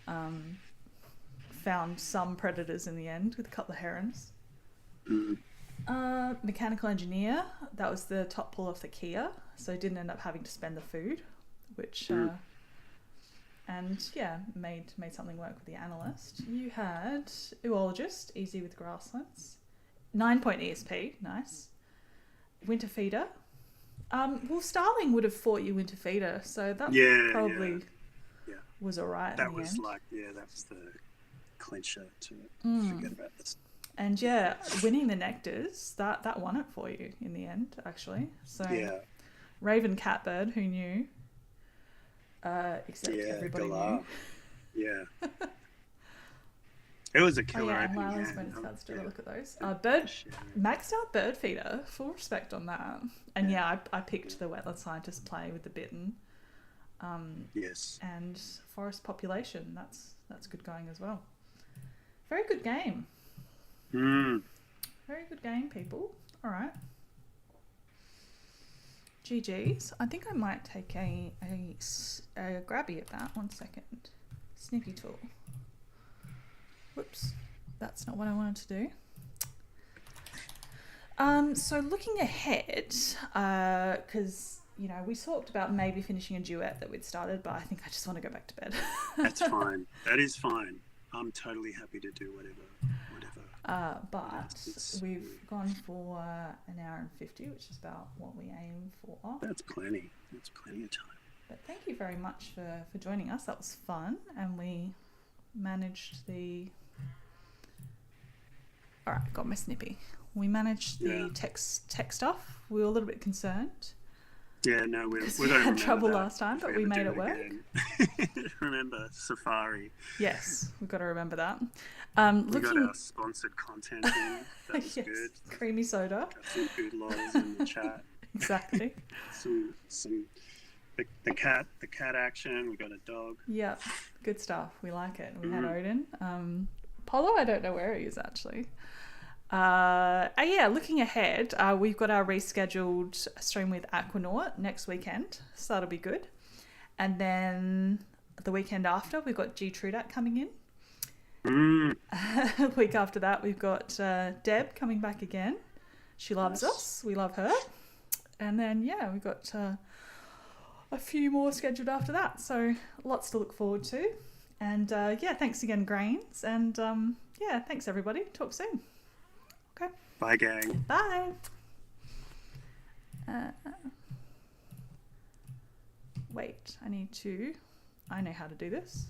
Found some predators in the end with a couple of herons. Mechanical engineer, that was the top pull off the Kia, so didn't end up having to spend the food, which and yeah, made something work with the analyst. You had oologist, easy with grasslands, 9-point ESP, nice. Winter feeder, well, Starling would have fought you winter feeder, so that probably was alright. That was end. That was the clincher to forget about this. And yeah, winning the nectars, that won it for you in the end, actually. So Raven Catbird, who knew? Except everybody knew. Yeah. It was a killer and opening Lila's bonus cards, do a look at those. Maxed out bird feeder, full respect on that. And I picked the wetland scientist play with the bitten. Yes. And forest population, that's good going as well. Very good game. Very good game, people. All right. GG's. I think I might take a grabby at that. 1 second. Snippy tool. Whoops. That's not what I wanted to do. So looking ahead, because we talked about maybe finishing a duet that we'd started, but I think I just want to go back to bed. That's fine. That is fine. I'm totally happy to do whatever. But we've gone for an hour and 50, which is about what we aim for. That's plenty. That's plenty of time. But thank you very much for joining us. That was fun, and we managed the. All right, got my snippy. We managed the tech stuff. We were a little bit concerned. Yeah, no, we had trouble last time, but we made it work. Remember Safari? Yes, we've got to remember that. We got our sponsored content in. That was good. Creamy soda. Got some good lols in the chat. Exactly. The cat action. We got a dog. Yeah, good stuff. We like it. We had Odin. Polo, I don't know where he is actually. Looking ahead, we've got our rescheduled stream with Aquanaut next weekend, so that'll be good. And then the weekend after, we've got DrGrainslove coming in. The week after that, we've got Deb coming back again. She loves us. We love her. And then, we've got a few more scheduled after that. So lots to look forward to. And thanks again, Grains. And thanks everybody. Talk soon. Okay. Bye, gang. Bye. Wait, I know how to do this.